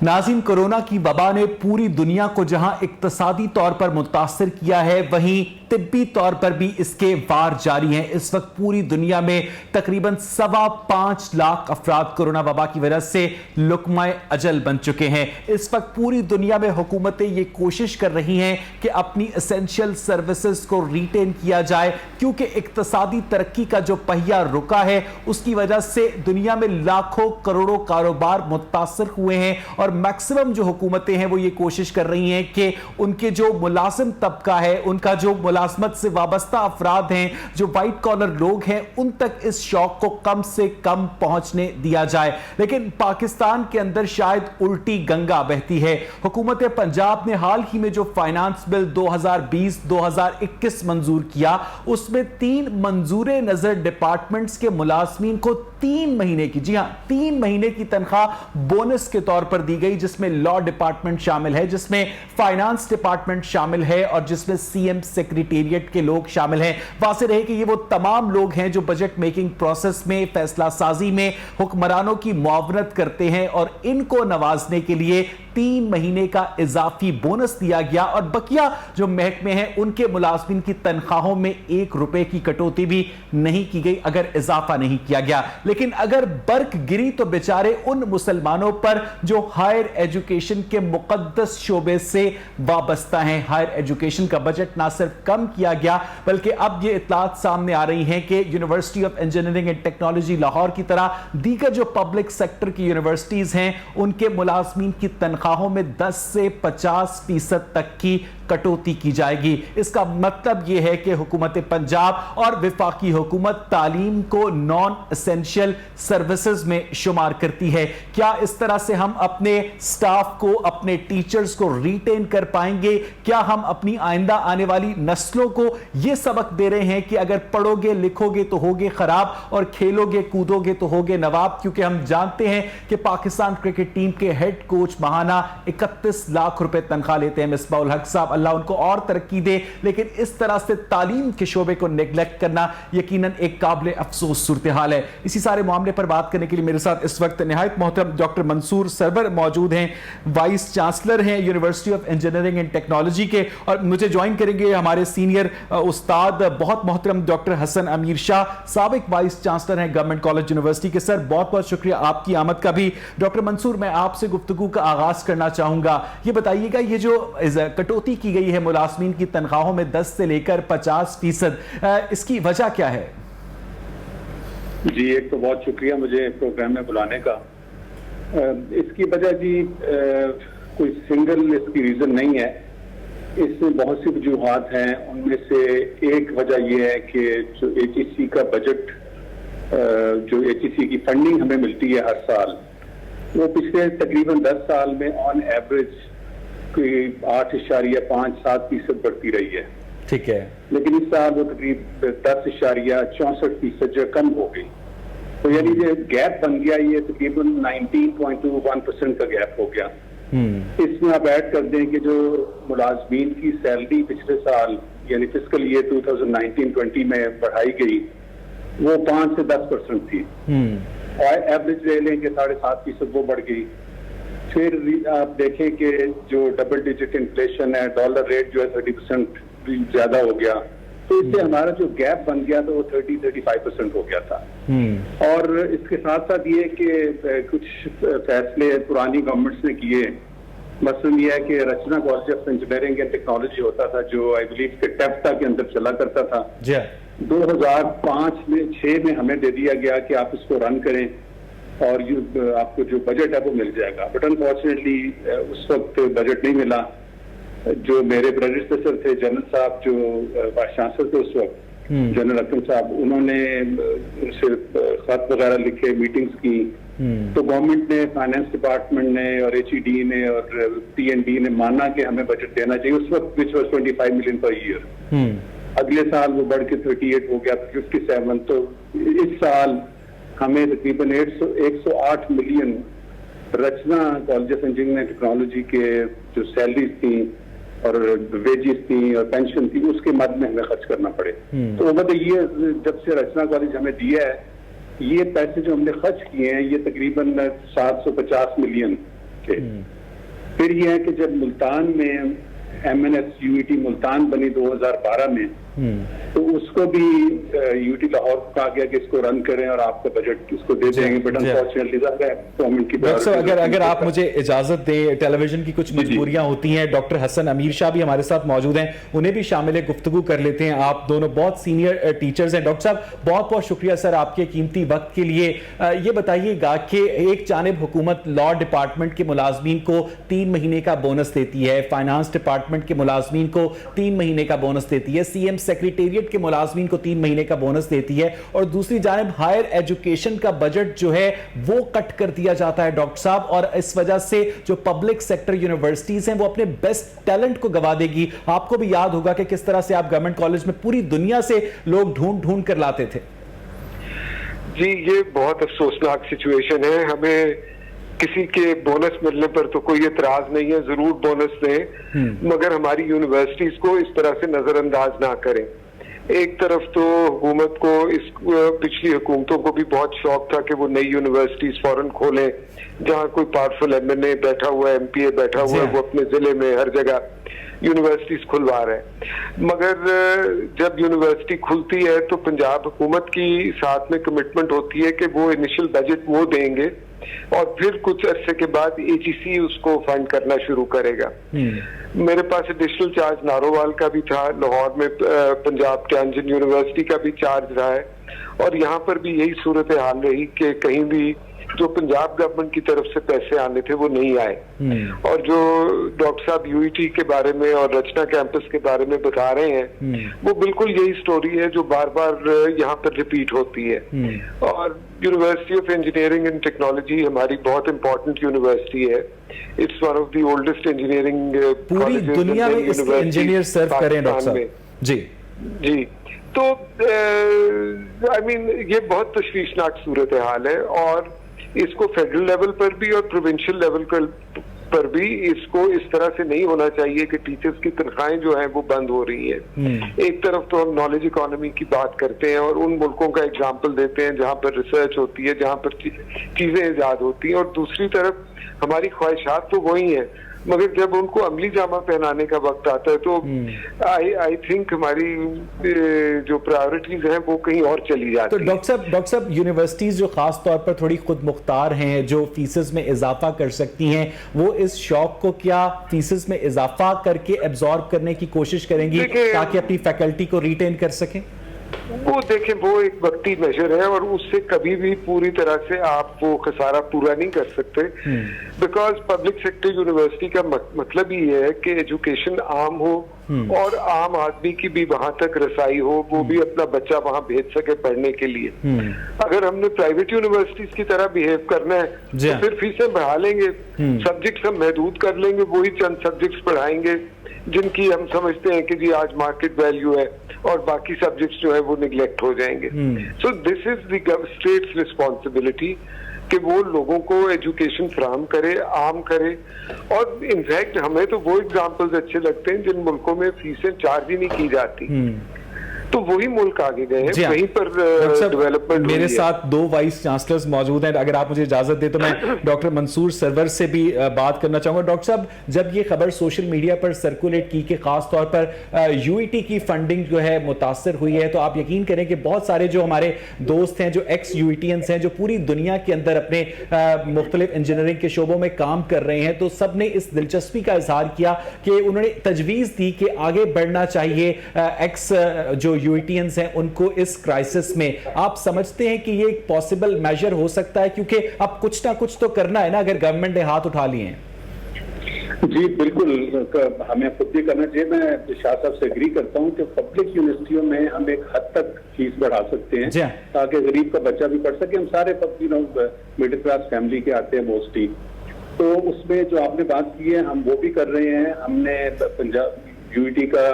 नाज़रीन, कोरोना की वबा ने पूरी दुनिया को जहां इक्तसादी तौर पर मुतासिर किया है, वहीं तिब्बी तौर पर भी इसके वार जारी हैं। इस वक्त पूरी दुनिया में तकरीबन 5.25 लाख अफराद कोरोना वबा की वजह से लुकमाए अजल बन चुके हैं। इस वक्त पूरी दुनिया में हुकूमतें ये कोशिश कर रही हैं कि अपनी एसेंशियल सर्विसेज को रिटेन किया जाए, क्योंकि इक्तसादी तरक्की का जो पहिया रुका है उसकी वजह से दुनिया में लाखों करोड़ों कारोबार मुतासर हुए हैं। और मैक्सिमम जो हुकूमतें हैं वो ये कोशिश कर रही हैं कि उनके जो मुलाजिम तबका है, उनका जो मुलाजमत से वाबस्ता अफराद हैं, जो वाइट कॉलर लोग हैं, उन तक इस शौक को कम से कम पहुंचने दिया जाए। लेकिन पाकिस्तान के अंदर शायद उल्टी गंगा बहती है। हुकूमत पंजाब ने हाल ही में जो फाइनेंस बिल 2020-2021 मंजूर किया, उसमें 3 मंजूर नजर डिपार्टमेंट्स के मुलाजमीन को 3 महीने की, जी हां, 3 महीने की तनख्वाह बोनस के तौर पर दी गई, जिसमें लॉ डिपार्टमेंट शामिल है, जिसमें फाइनेंस डिपार्टमेंट शामिल है और जिसमें सीएम सेक्रेटेरिएट के लोग शामिल हैं। वाज़ेह रहे कि ये वो तमाम लोग हैं जो बजट मेकिंग प्रोसेस में, फैसला साजी में हुक्मरानों की मुआवनत करते हैं, और इनको नवाजने के लिए 3 महीने का इजाफी बोनस दिया गया। और बकिया जो महकमे हैं उनके मुलाजमीन की तनख्वाहों में 1 रुपए की कटौती भी नहीं की गई, अगर इजाफा नहीं किया गया। लेकिन अगर बर्क गिरी तो बेचारे उन मुसलमानों पर जो हायर एजुकेशन के मुकद्दस शोबे से वाबस्ता हैं। हायर एजुकेशन का बजट ना सिर्फ कम किया गया, बल्कि अब ये इत्तलात सामने आ रही हैं कि university of engineering and technology Lahore की तरह दीगर जो पब्लिक सेक्टर की यूनिवर्सिटीज हैं, उनके मुलाजमीन की तनख्वाहों में 10 से 50% तक की कटौती की जाएगी। इसका मतलब यह है कि हुकूमत पंजाब और विफाकी हुकूमत तालीम को नॉन एसेंशियल सर्विसेज में शुमार करती है। क्या इस तरह से हम अपने स्टाफ को, अपने टीचर्स को रिटेन कर पाएंगे? क्या हम अपनी आइंदा आने वाली नस्लों को यह सबक दे रहे हैं कि अगर पढ़ोगे लिखोगे तो होगे खराब और खेलोगे कूदोगे तो होगे नवाब? क्योंकि हम जानते हैं कि पाकिस्तान क्रिकेट टीम के हेड कोच माहाना 31 लाख रुपए तनख्वाह लेते हैं। मिसबाह उल हक साहब, अल्लाह उनको और तरक्की दे, लेकिन इस तरह से तालीम के शोबे को नेग्लेक्ट करना यकीनन एक काबिल अफसोस सूरत हाल है। इसी सारे मामले पर बात करने के लिए मेरे साथ इस वक्त निहायत मोहतरम डॉक्टर मंसूर सरवर मौजूद हैं, वाइस चांसलर हैं university of engineering and technology के, और मुझे ज्वाइन करेंगे हमारे सीनियर उस्ताद बहुत मोहतरम डॉक्टर हसन अमीर शाह, साबिक वाइस चांसलर हैं गवर्नमेंट कॉलेज यूनिवर्सिटी के। सर, बहुत बहुत शुक्रिया आपकी आमद का भी। डॉक्टर मंसूर, मैं आपसे गुफ्तगू का आगाज करना चाहूंगा। ये बताइएगा, ये जो कटौती की गई है मुलाजमीन की तनख्वाहों में 10 से लेकर 50%, इसकी वजह क्या है? जी, एक तो बहुत शुक्रिया मुझे प्रोग्राम में बुलाने का। इसकी वजह जी कोई सिंगल इसकी रीजन नहीं है, इसमें बहुत सी वजूहात हैं। उनमें से एक वजह यह है कि जो एचईसी का बजट, जो एचईसी की फंडिंग हमें मिलती है हर साल, वो पिछले तकरीबन 10 साल में ऑन एवरेज कोई 8.5-7% बढ़ती रही है। ठीक है, लेकिन इस साल वो तकरीबन 10.64% जो कम हो गई। तो यानी जो गैप बन गया, ये तकरीबन 19.21% का गैप हो गया। इसमें आप ऐड कर दें कि जो मुलाजमीन की सैलरी पिछले साल यानी फिस्कल ईयर 2019-20 में बढ़ाई गई, वो 5 से 10% थी, और एवरेज ले लें कि 7.5% वो बढ़ गई। फिर आप देखें कि जो डबल डिजिट इन्फ्लेशन है, डॉलर रेट जो है 30% ज्यादा हो गया, तो इससे हमारा जो गैप बन गया था वो 30-35% हो गया था। और इसके साथ साथ ये कि कुछ फैसले पुरानी गवर्नमेंट्स ने किए, मसलन ये है कि Rachna college of engineering and technology होता था जो आई बिलीव के टेफ्टा के अंदर चला करता था। 2005-6 में हमें दे दिया गया कि आप इसको रन करें और आपको जो बजट है वो मिल जाएगा। बट अनफॉर्चुनेटली उस वक्त बजट नहीं मिला। जो मेरे प्रेडिसेसर थे, जनरल साहब जो वाइस चांसलर थे उस वक्त, जनरल अकरम साहब, उन्होंने उनसे खत वगैरह लिखे, मीटिंग्स की, तो गवर्नमेंट ने, फाइनेंस डिपार्टमेंट ने और एचईडी ने और पीएनडी ने माना कि हमें बजट देना चाहिए उस वक्त, which was 25 million per year. अगले साल वो बढ़ के 38 हो गया, 57। तो इस साल हमें तकरीबन 108 million Rachna college of engineering and technology के जो सैलरीज थी और वेजेस थी और पेंशन थी, उसके मद में हमें खर्च करना पड़े। तो मतलब ये जब से रचना कॉलेज हमें दिया है, ये पैसे जो हमने खर्च किए हैं ये तकरीबन 750 मिलियन थे। फिर यह है कि जब मुल्तान में MNS UET मुल्तान बनी 2012 में, तो उसको भी UT लाहौर को कहा गया कि इसको रन करें और आपका बजट इसको दे देंगे, बट अनफॉर्चुनेटली गवर्नमेंट की डॉक्टर साहब अगर आप मुझे इजाजत दें, टेलीविजन की कुछ मजबूरियां होती हैं। डॉक्टर हसन अमीर शाह भी हमारे साथ मौजूद हैं, उन्हें भी शामिल गुफ्तगू कर लेते हैं। आप दोनों बहुत सीनियर टीचर्स हैं। डॉक्टर साहब बहुत बहुत शुक्रिया सर आपके कीमती वक्त के लिए। ये बताइएगा कि एक जानिब हुकूमत लॉ डिपार्टमेंट के मुलाजमीन को 3 महीने का बोनस देती है, फाइनेंस डिपार्टमेंट के मुलाजमीन को 3 महीने का बोनस देती है, CM सेक्रेटेरिएट के मुलाजमीन को 3 महीने का बोनस देती है, और दूसरी जानिब हायर एजुकेशन का बजट जो है वो कट कर दिया जाता है डॉक्टर साहब, और इस वजह से जो पब्लिक सेक्टर यूनिवर्सिटीज हैं वो अपने बेस्ट टैलेंट को गवा देगी। आपको भी याद होगा कि किस तरह से आप गवर्नमेंट कॉलेज में पूरी दुनिया से लोग ढूंढ ढूंढ कर लाते थे। जी, ये बहुत अफसोसनाक सिचुएशन है। हमें किसी के बोनस मिलने पर तो कोई एतराज नहीं है, जरूर बोनस दें, मगर हमारी यूनिवर्सिटीज को इस तरह से नजरअंदाज ना करें। एक तरफ तो हुकूमत को, इस पिछली हुकूमतों को भी बहुत शौक था कि वो नई यूनिवर्सिटीज फौरन खोलें, जहां कोई पावरफुल MNA बैठा हुआ है, MPA बैठा हुआ है, वो अपने जिले में हर जगह यूनिवर्सिटीज खुलवा रहे हैं। मगर जब यूनिवर्सिटी खुलती है तो पंजाब हुकूमत की साथ में कमिटमेंट होती है कि वो इनिशियल बजट वो देंगे और फिर कुछ अरसे के बाद AGC उसको फंड करना शुरू करेगा। मेरे पास एडिशनल चार्ज नारोवाल का भी था, लाहौर में पंजाब कैंजन यूनिवर्सिटी का भी चार्ज रहा है, और यहाँ पर भी यही सूरत हाल रही कि कहीं भी जो पंजाब गवर्नमेंट की तरफ से पैसे आने थे वो नहीं आए। और जो डॉक्टर साहब UET के बारे में और रचना कैंपस के बारे में बता रहे हैं, वो बिल्कुल यही स्टोरी है जो बार बार यहाँ पर रिपीट होती है। और university of engineering and technology हमारी बहुत इंपॉर्टेंट यूनिवर्सिटी है। It's one of the oldest engineering पूरी दुनिया में इसके इंजीनियर सर्व करें डॉक्टर साहब। जी, तो आई मीन ये बहुत तशवीशनाक सूरत हाल है, और इसको फेडरल लेवल पर भी और प्रोविंशियल लेवल पर भी इसको इस तरह से नहीं होना चाहिए कि टीचर्स की तनख्वाहें जो हैं वो बंद हो रही हैं। एक तरफ तो हम नॉलेज इकोनॉमी की बात करते हैं और उन मुल्कों का एग्जाम्पल देते हैं जहां पर रिसर्च होती है, जहां पर चीजें ईजाद होती हैं, और दूसरी तरफ हमारी ख्वाहिशात तो वही हैं, मगर जब उनको अमली जामा पहनाने का वक्त आता है तो आई थिंक हमारी जो प्रायोरिटीज हैं वो कहीं और चली जाती है। तो डॉक्टर साहब यूनिवर्सिटीज जो खास तौर पर थोड़ी खुद मुख्तार हैं, जो फीसेस में इजाफा कर सकती हैं, वो इस शौक को क्या फीसेस में इजाफा करके एब्जॉर्ब करने की कोशिश करेंगी ताकि अपनी फैकल्टी को रिटेन कर सकें? वो देखें, वो एक वक्ती मेजर है और उससे कभी भी पूरी तरह से आप वो खसारा पूरा नहीं कर सकते, बिकॉज पब्लिक सेक्टर यूनिवर्सिटी का मतलब ही है कि एजुकेशन आम हो और आम आदमी की भी वहां तक रसाई हो, वो भी अपना बच्चा वहां भेज सके पढ़ने के लिए। अगर हमने प्राइवेट यूनिवर्सिटीज की तरह बिहेव करना है तो फिर फीसें बढ़ा लेंगे, सब्जेक्ट्स हम महदूद कर लेंगे, वही चंद सब्जेक्ट्स पढ़ाएंगे जिनकी हम समझते हैं कि जी आज मार्केट वैल्यू है, और बाकी सब्जेक्ट्स जो है वो निगलेक्ट हो जाएंगे। So this is the states responsibility कि वो लोगों को एजुकेशन फराहम करे, आम करे। और इनफैक्ट हमें तो वो एग्जाम्पल्स अच्छे लगते हैं जिन मुल्कों में फीसें चार्ज ही नहीं की जाती, तो वही मुल्क आगे गए हैं, वहीं पर डेवलपमेंट। मेरे साथ 2 वाइस चांसलर्स मौजूद हैं, अगर आप मुझे इजाजत दें तो मैं डॉक्टर मंसूर सरवर से भी बात करना चाहूंगा। डॉक्टर साहब, जब ये खबर सोशल मीडिया पर सर्कुलेट की कि खास तौर पर UET की फंडिंग जो है मुतासर हुई है, तो आप यकीन करें कि बहुत सारे जो हमारे दोस्त हैं, जो एक्स UETians हैं, जो पूरी दुनिया के अंदर अपने मुख्तलिफ इंजीनियरिंग के शोबों में काम कर रहे हैं, तो सब ने इस दिलचस्पी का इजहार किया कि उन्होंने तजवीज़ दी कि आगे बढ़ना चाहिए। एक्स जो UETians हैं उनको इस क्राइसिस में आप समझते हैं कि ये एक पॉसिबल मेजर हो सकता है, क्योंकि अब कुछ ना कुछ तो करना है ना, अगर गवर्नमेंट ने हाथ उठा लिए हैं। जी बिल्कुल, हमें खुद भी करना चाहिए। मैं शाह साहब से एग्री करता हूं कि पब्लिक यूनिवर्सिटियों में हम एक हद तक फीस बढ़ा सकते हैं ताकि गरीब का बच्चा भी पढ़ सके। हम सारे मिडिल क्लास फैमिली के आते हैं मोस्टली, तो उसमें जो आपने बात की है हम वो भी कर रहे हैं। हमने पंजाब UET का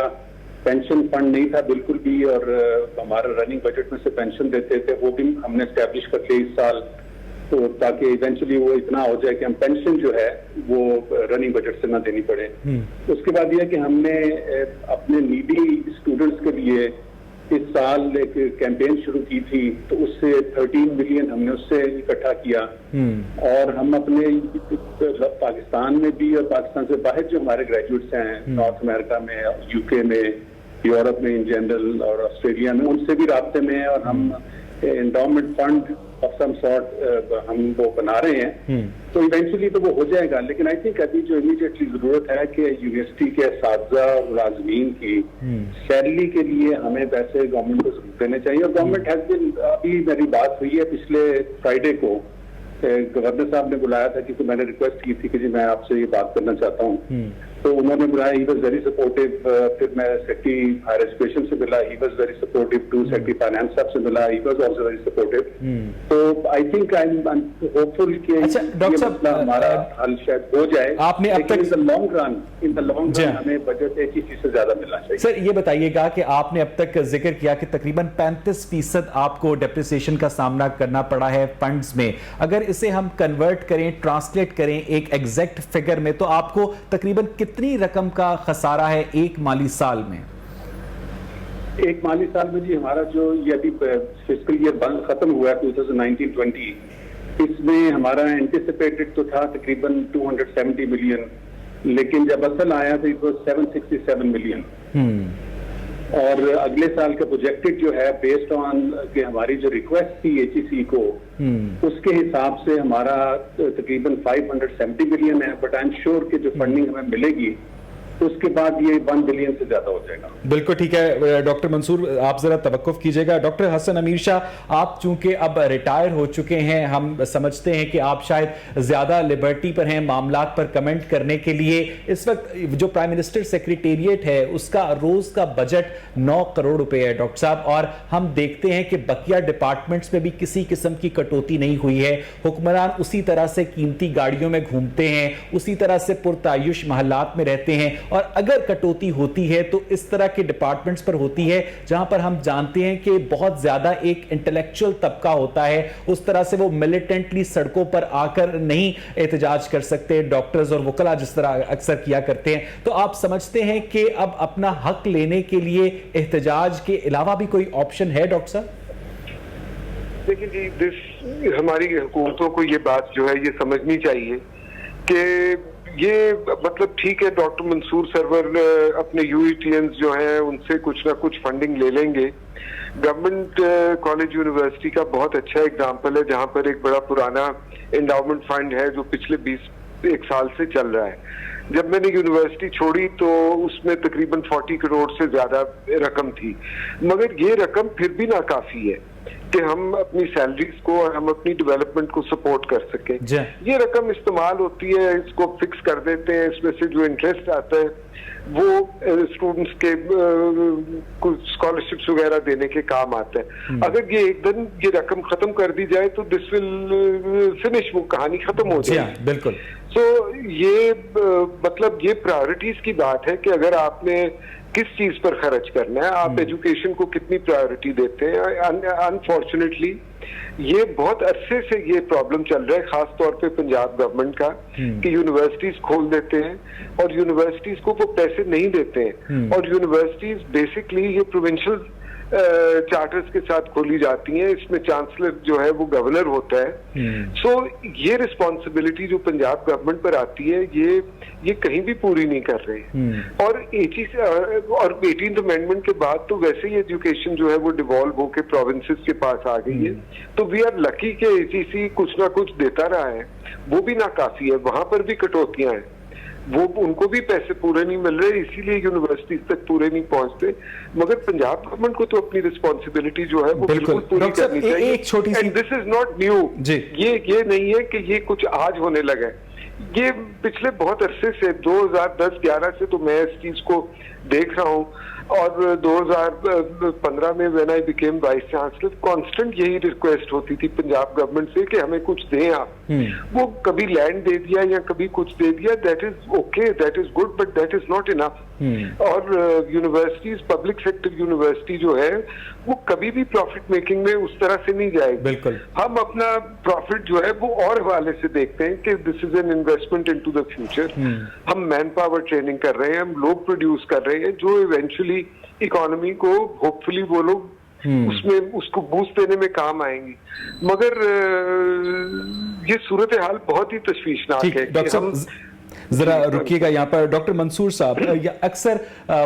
पेंशन फंड नहीं था बिल्कुल भी, और हमारा रनिंग बजट में से पेंशन देते थे, वो भी हमने स्टैब्लिश कर लिया इस साल, तो ताकि इवेंचुअली वो इतना हो जाए कि हम पेंशन जो है वो रनिंग बजट से ना देनी पड़े। उसके बाद यह कि हमने अपने नीडी स्टूडेंट्स के लिए इस साल एक कैंपेन शुरू की थी, तो उससे 13 मिलियन हमने उससे इकट्ठा किया। और हम अपने पाकिस्तान में भी और पाकिस्तान से बाहर जो हमारे ग्रेजुएट्स हैं, नॉर्थ अमेरिका में, यूके में, यूरोप में इन जनरल और ऑस्ट्रेलिया में, उनसे भी राब्ते में हैं। और हम endowment fund of some sort हम वो बना रहे हैं। तो इवेंचुअली तो वो हो जाएगा, लेकिन आई थिंक अभी जो इमीडिएटली जरूरत है कि यूनिवर्सिटी के असातिज़ा और मुलाज़मीन की सैलरी के लिए हमें पैसे गवर्नमेंट को जरूर देने चाहिए। और गवर्नमेंट हैज बीन, अभी मेरी बात हुई है पिछले फ्राइडे को, गवर्नर साहब ने बुलाया था, क्योंकि मैंने रिक्वेस्ट की थी कि जी मैं आपसे ये बात करना चाहता हूँ। तो उन्होंने बुलाया, ही वॉज वेरी सपोर्टिव। फिर मैं सेक्रेटरी हायर एजुकेशन से मिला, he was very supportive too. Secretary finance साहब से मिला, he was also very supportive. तो I think I am hopeful कि अच्छा डॉक्टर साहब, हमारा हल शायद हो जाए। आपने अब तक इन द लॉन्ग रन हमें बजट एक ही चीज से ज्यादा मिलना चाहिए। सर ये बताइएगा कि आपने अब तक जिक्र किया कि तकरीबन 35% आपको डेप्रिसिएशन का सामना करना पड़ा है फंड्स में। अगर इसे हम कन्वर्ट करें, ट्रांसलेट करें एक एग्जैक्ट फिगर में, तो आपको तकरीबन कितनी रकम का खसारा है एक माली साल में? एक माली साल में जी हमारा जो ये अभी फिस्कल ईयर बंद खत्म हुआ है 2019-20, इसमें हमारा एंटिसिपेटेड तो था तकरीबन 270 मिलियन, लेकिन जब असल आया तो इट वाज 767 मिलियन। और अगले साल का प्रोजेक्टेड जो है बेस्ड ऑन कि हमारी जो रिक्वेस्ट थी एचईसी को, उसके हिसाब से हमारा तकरीबन 570 मिलियन है। बट आई एम श्योर कि जो फंडिंग हमें मिलेगी उसके बाद ये 1 बिलियन से ज्यादा हो जाएगा। बिल्कुल ठीक है डॉक्टर मंसूर, आप जरा तवक्कुफ कीजिएगा। डॉक्टर हसन अमीर शाह, आप चूंकि अब रिटायर हो चुके हैं, हम समझते हैं कि आप शायद ज्यादा लिबर्टी पर हैं मामलात पर कमेंट करने के लिए। इस वक्त जो प्राइम मिनिस्टर सेक्रेटेरिएट है उसका रोज का बजट 9 करोड़ रुपए है डॉक्टर साहब, और हम देखते हैं कि बकिया डिपार्टमेंट्स में भी किसी किस्म की कटौती नहीं हुई है। हुक्मरान उसी तरह से कीमती गाड़ियों में घूमते हैं, उसी तरह से पुरतायुश महल्लात में रहते हैं, और अगर कटौती होती है तो इस तरह के डिपार्टमेंट्स पर होती है जहां पर हम जानते हैं कि बहुत ज्यादा एक इंटेलेक्चुअल तबका होता है। उस तरह से वो मिलिटेंटली सड़कों पर आकर नहीं एहतजाज कर सकते, डॉक्टर्स और वकला जिस तरह अक्सर किया करते हैं। तो आप समझते हैं कि अब अपना हक लेने के लिए एहतजाज के अलावा भी कोई ऑप्शन है डॉक्टर साहब? देखिए जी, हमारी हुकूमतों को ये बात जो है ये समझनी चाहिए कि ये मतलब ठीक है, डॉक्टर मंसूर सरवर अपने यूईटीएंस जो हैं उनसे कुछ ना कुछ फंडिंग ले लेंगे। गवर्नमेंट कॉलेज यूनिवर्सिटी का बहुत अच्छा एग्जांपल है जहां पर एक बड़ा पुराना एंडाउमेंट फंड है जो पिछले 21 साल से चल रहा है। जब मैंने यूनिवर्सिटी छोड़ी तो उसमें तकरीबन 40 करोड़ से ज्यादा रकम थी, मगर ये रकम फिर भी नाकाफी है कि हम अपनी सैलरीज को और हम अपनी डेवलपमेंट को सपोर्ट कर सके। ये रकम इस्तेमाल होती है, इसको फिक्स कर देते हैं, इसमें से जो इंटरेस्ट आता है वो स्टूडेंट्स के कुछ स्कॉलरशिप्स वगैरह देने के काम आता है। अगर ये एकदम ये रकम खत्म कर दी जाए तो दिस विल फिनिश, वो कहानी खत्म हो जाएगी। बिल्कुल। तो ये मतलब ये प्रायोरिटीज की बात है कि अगर आपने किस चीज पर खर्च करना है, आप एजुकेशन को कितनी प्रायोरिटी देते हैं। अनफॉर्चुनेटली ये बहुत अरसे से ये प्रॉब्लम चल रहा है, खास तौर पे पंजाब गवर्नमेंट का, कि यूनिवर्सिटीज खोल देते हैं और यूनिवर्सिटीज को वो पैसे नहीं देते हैं। और यूनिवर्सिटीज बेसिकली ये प्रोविंशियल चार्टर्स के साथ खोली जाती हैं, इसमें चांसलर जो है वो गवर्नर होता है। सो ये रिस्पॉन्सिबिलिटी जो पंजाब गवर्नमेंट पर आती है ये कहीं भी पूरी नहीं कर रहे। और 18th अमेंडमेंट के बाद तो वैसे ही एजुकेशन जो है वो डिवॉल्व होकर प्रोविंसेस के पास आ गई है। तो वी आर लकी के एचईसी कुछ ना कुछ देता रहा है, वो भी नाकाफी है, वहां पर भी कटौतियां हैं, वो उनको भी पैसे पूरे नहीं मिल रहे, इसीलिए यूनिवर्सिटी तक पूरे नहीं पहुंचते। मगर पंजाब गवर्नमेंट को तो अपनी रिस्पॉन्सिबिलिटी जो है वो बिल्कुल पूरी करनी चाहिए। एक छोटी सी, दिस इज नॉट न्यू, ये नहीं है कि ये कुछ आज होने लगा है, ये पिछले बहुत अरसे से 2010-11 से तो मैं इस चीज को देख रहा हूँ। और 2015 में when I became vice chancellor, constant यही रिक्वेस्ट होती थी पंजाब गवर्नमेंट से कि हमें कुछ दें आप। वो कभी लैंड दे दिया या कभी कुछ दे दिया, that is okay, that is good, but that is not enough. और यूनिवर्सिटीज, पब्लिक सेक्टर यूनिवर्सिटी जो है वो कभी भी प्रॉफिट मेकिंग में उस तरह से नहीं जाएगी। बिल्कुल। हम अपना प्रॉफिट जो है वो और हवाले से देखते हैं कि this is an investment into the future. हम मैन पावर ट्रेनिंग कर रहे हैं, हम लोग प्रोड्यूस कर रहे हैं जो इवेंचुअली इकोनॉमी को होपफुली वो लोग उसमें उसको बूस्ट देने में काम आएंगी। मगर ये सूरत हाल बहुत ही तशवीशनाक है। डॉक्टर साहब जरा रुकिएगा यहाँ पर। डॉक्टर मंसूर साहब, अक्सर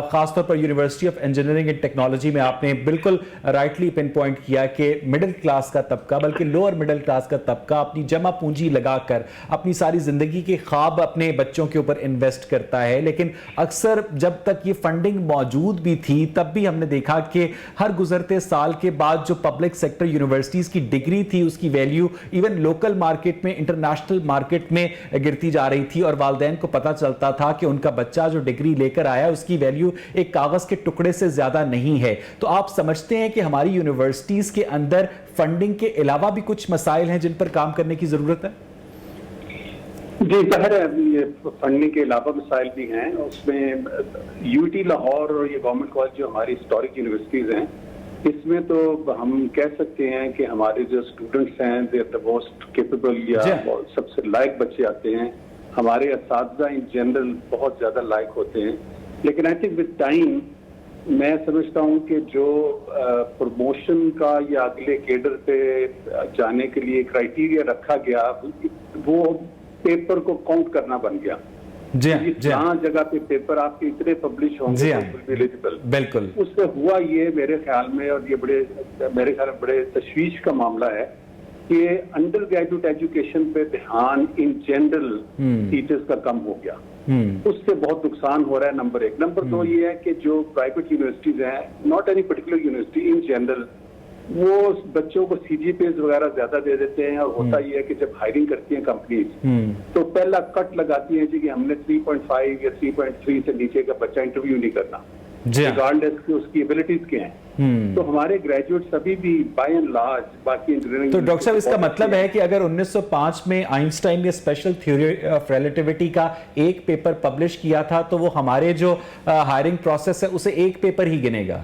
खासतौर पर university of engineering and technology में आपने बिल्कुल राइटली पिन पॉइंट किया कि मिडिल क्लास का तबका, बल्कि लोअर मिडिल क्लास का तबका अपनी जमा पूंजी लगाकर अपनी सारी जिंदगी के ख्वाब अपने बच्चों के ऊपर इन्वेस्ट करता है। लेकिन अक्सर जब तक ये फंडिंग मौजूद भी थी तब भी हमने देखा कि हर गुजरते साल के बाद जो पब्लिक सेक्टर यूनिवर्सिटीज की डिग्री थी उसकी वैल्यू इवन लोकल मार्केट में, इंटरनेशनल मार्केट में गिरती जा रही थी और वालिदैन को पता चलता था कि उनका बच्चा जो डिग्री लेकर आया उसकी वैल्यू एक कागज के टुकड़े से ज्यादा नहीं है। तो आप समझते हैं कि हमारी यूनिवर्सिटीज के अंदर फंडिंग के अलावा भी कुछ मसाइल हैं जिन पर काम करने की जरूरत है? जी, जाहिर है ये फंडिंग के अलावा मसाइल भी हैं। उसमें यूटी लाहौर और ये गवर्नमेंट कॉलेज जो हमारी हिस्टोरिक यूनिवर्सिटीज हैं, इसमें तो हम कह सकते हैं कि हमारे जो स्टूडेंट्स हैं they are the most capable या सबसे लायक बच्चे आते हैं। हमारे असातिज़ा इन जनरल बहुत ज़्यादा लायक होते हैं। लेकिन आई थिंक विद टाइम मैं समझता हूँ कि जो प्रमोशन का या अगले केडर पे जाने के लिए क्राइटेरिया रखा गया वो पेपर को काउंट करना बन गया। जहाँ जगह पे पेपर आपके इतने पब्लिश होंगे एलिजिबल, बिल्कुल उससे हुआ ये मेरे ख्याल में, और ये मेरे ख्याल में बड़े तशवीश का मामला है कि अंडर ग्रेजुएट एजुकेशन पे ध्यान इन जनरल टीचर्स का कम हो गया। उससे बहुत नुकसान हो रहा है, नंबर एक। नंबर दो ये है कि जो प्राइवेट यूनिवर्सिटीज हैं, not any particular university, in general वो बच्चों को सीजीपीएस वगैरह ज्यादा दे देते हैं। और होता ये है कि जब हायरिंग करती हैं कंपनीज तो पहला कट लगाती हैं कि हमने 3.5 या 3.3 से नीचे का बच्चा इंटरव्यू नहीं करना, रिगार्डलेस की उसकी एबिलिटीज के हैं। तो हमारे ग्रेजुएट्स अभी भी बाय एंड लार्ज बाकी इंजीनियरिंग। तो डॉक्टर साहब इसका मतलब है कि अगर 1905 में आइंस्टाइन ने स्पेशल थ्योरी ऑफ रिलेटिविटी का एक पेपर पब्लिश किया था तो वो हमारे जो हायरिंग प्रोसेस है उसे एक पेपर ही गिनेगा?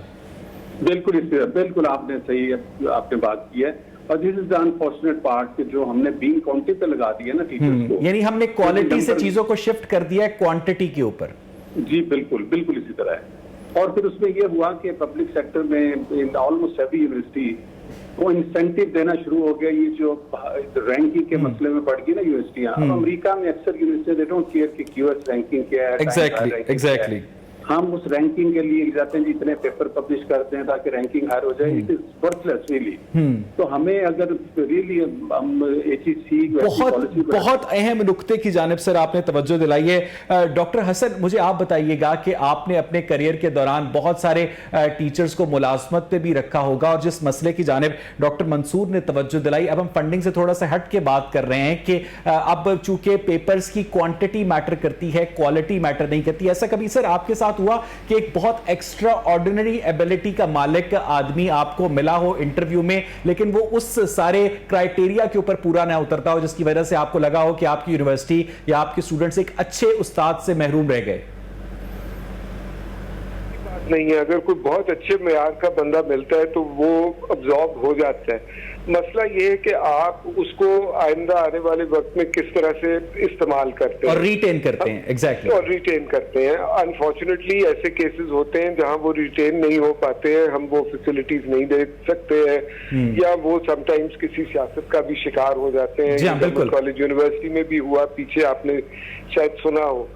बिल्कुल आपने बात की है। और this is the unfortunate part कि जो हमने बीइंग काउंटेड पे लगा दिया ना टीचर्स को, यानी हमने क्वालिटी से चीजों को शिफ्ट कर दिया है क्वांटिटी के ऊपर। जी बिल्कुल इसी तरह है। और फिर उसमें यह हुआ कि पब्लिक सेक्टर में इन ऑलमोस्ट एवरी यूनिवर्सिटी को इंसेंटिव देना शुरू हो गया। ये जो रैंकिंग के मसले में बढ़ गई ना यूनिवर्सिटियां, अब अमेरिका में अक्सर यूनिवर्सिटी दे डोंट केयर कि क्यूएस रैंकिंग क्या है। एग्जैक्टली हम उस रैंकिंग के लिए जाते हैं, जितने पेपर पब्लिश करते हैं ताकि रैंकिंग हायर हो जाए। It is worthless really. तो हमें अगर रियली हम एचईसी बहुत अहम नुक्ते की जानिब सर आपने तवज्जो दिलाई है। डॉक्टर हसन, मुझे आप बताइएगा कि आपने अपने करियर के दौरान बहुत सारे टीचर्स को मुलाजमत पे भी रखा होगा और जिस मसले की जानिब डॉक्टर मंसूर ने तवज्जो दिलाई, अब हम फंडिंग से थोड़ा सा हट के बात कर रहे हैं कि अब चूंकि पेपर्स की क्वांटिटी मैटर करती है, क्वालिटी मैटर नहीं करती। ऐसा कभी सर आपके साथ हुआ कि एक बहुत एक्स्ट्रा ऑर्डिनरी एबिलिटी का मालिक आदमी आपको मिला हो इंटरव्यू में, लेकिन वो उस सारे क्राइटेरिया के ऊपर पूरा ना उतरता हो, जिसकी वजह से आपको लगा हो कि आपकी यूनिवर्सिटी या आपके स्टूडेंट्स एक अच्छे उस्ताद से महरूम रह गए? नहीं है, अगर कोई बहुत अच्छे मेयार का बंदा मिलता है तो वो अब्जॉर्ब हो जाता है। मसला ये है कि आप उसको आइंदा आने वाले वक्त में किस तरह से इस्तेमाल करते हैं और रिटेन करते हैं। एग्जैक्टली और रिटेन करते हैं। अनफॉर्चुनेटली ऐसे केसेस होते हैं जहां वो रिटेन नहीं हो पाते हैं, हम वो फैसिलिटीज नहीं दे सकते हैं, या वो समटाइम्स किसी सियासत का भी शिकार हो जाते हैं। कॉलेज यूनिवर्सिटी में भी हुआ, पीछे आपने शायद सुना हो।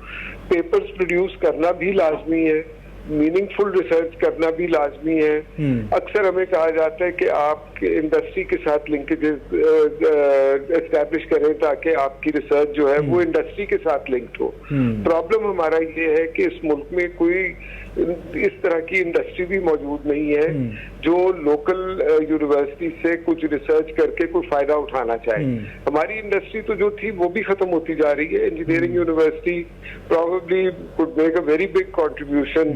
पेपर्स प्रोड्यूस करना भी लाजमी है, मीनिंगफुल रिसर्च करना भी लाजमी है। अक्सर हमें कहा जाता है कि आप इंडस्ट्री के साथ लिंकेजेस एस्टैब्लिश करें ताकि आपकी रिसर्च जो है वो इंडस्ट्री के साथ लिंक्ड हो। प्रॉब्लम हमारा ये है कि इस मुल्क में कोई इस तरह की इंडस्ट्री भी मौजूद नहीं है जो लोकल यूनिवर्सिटी से कुछ रिसर्च करके कोई फायदा उठाना चाहे। हमारी इंडस्ट्री तो जो थी वो भी खत्म होती जा रही है। Engineering university probably could make a very big contribution,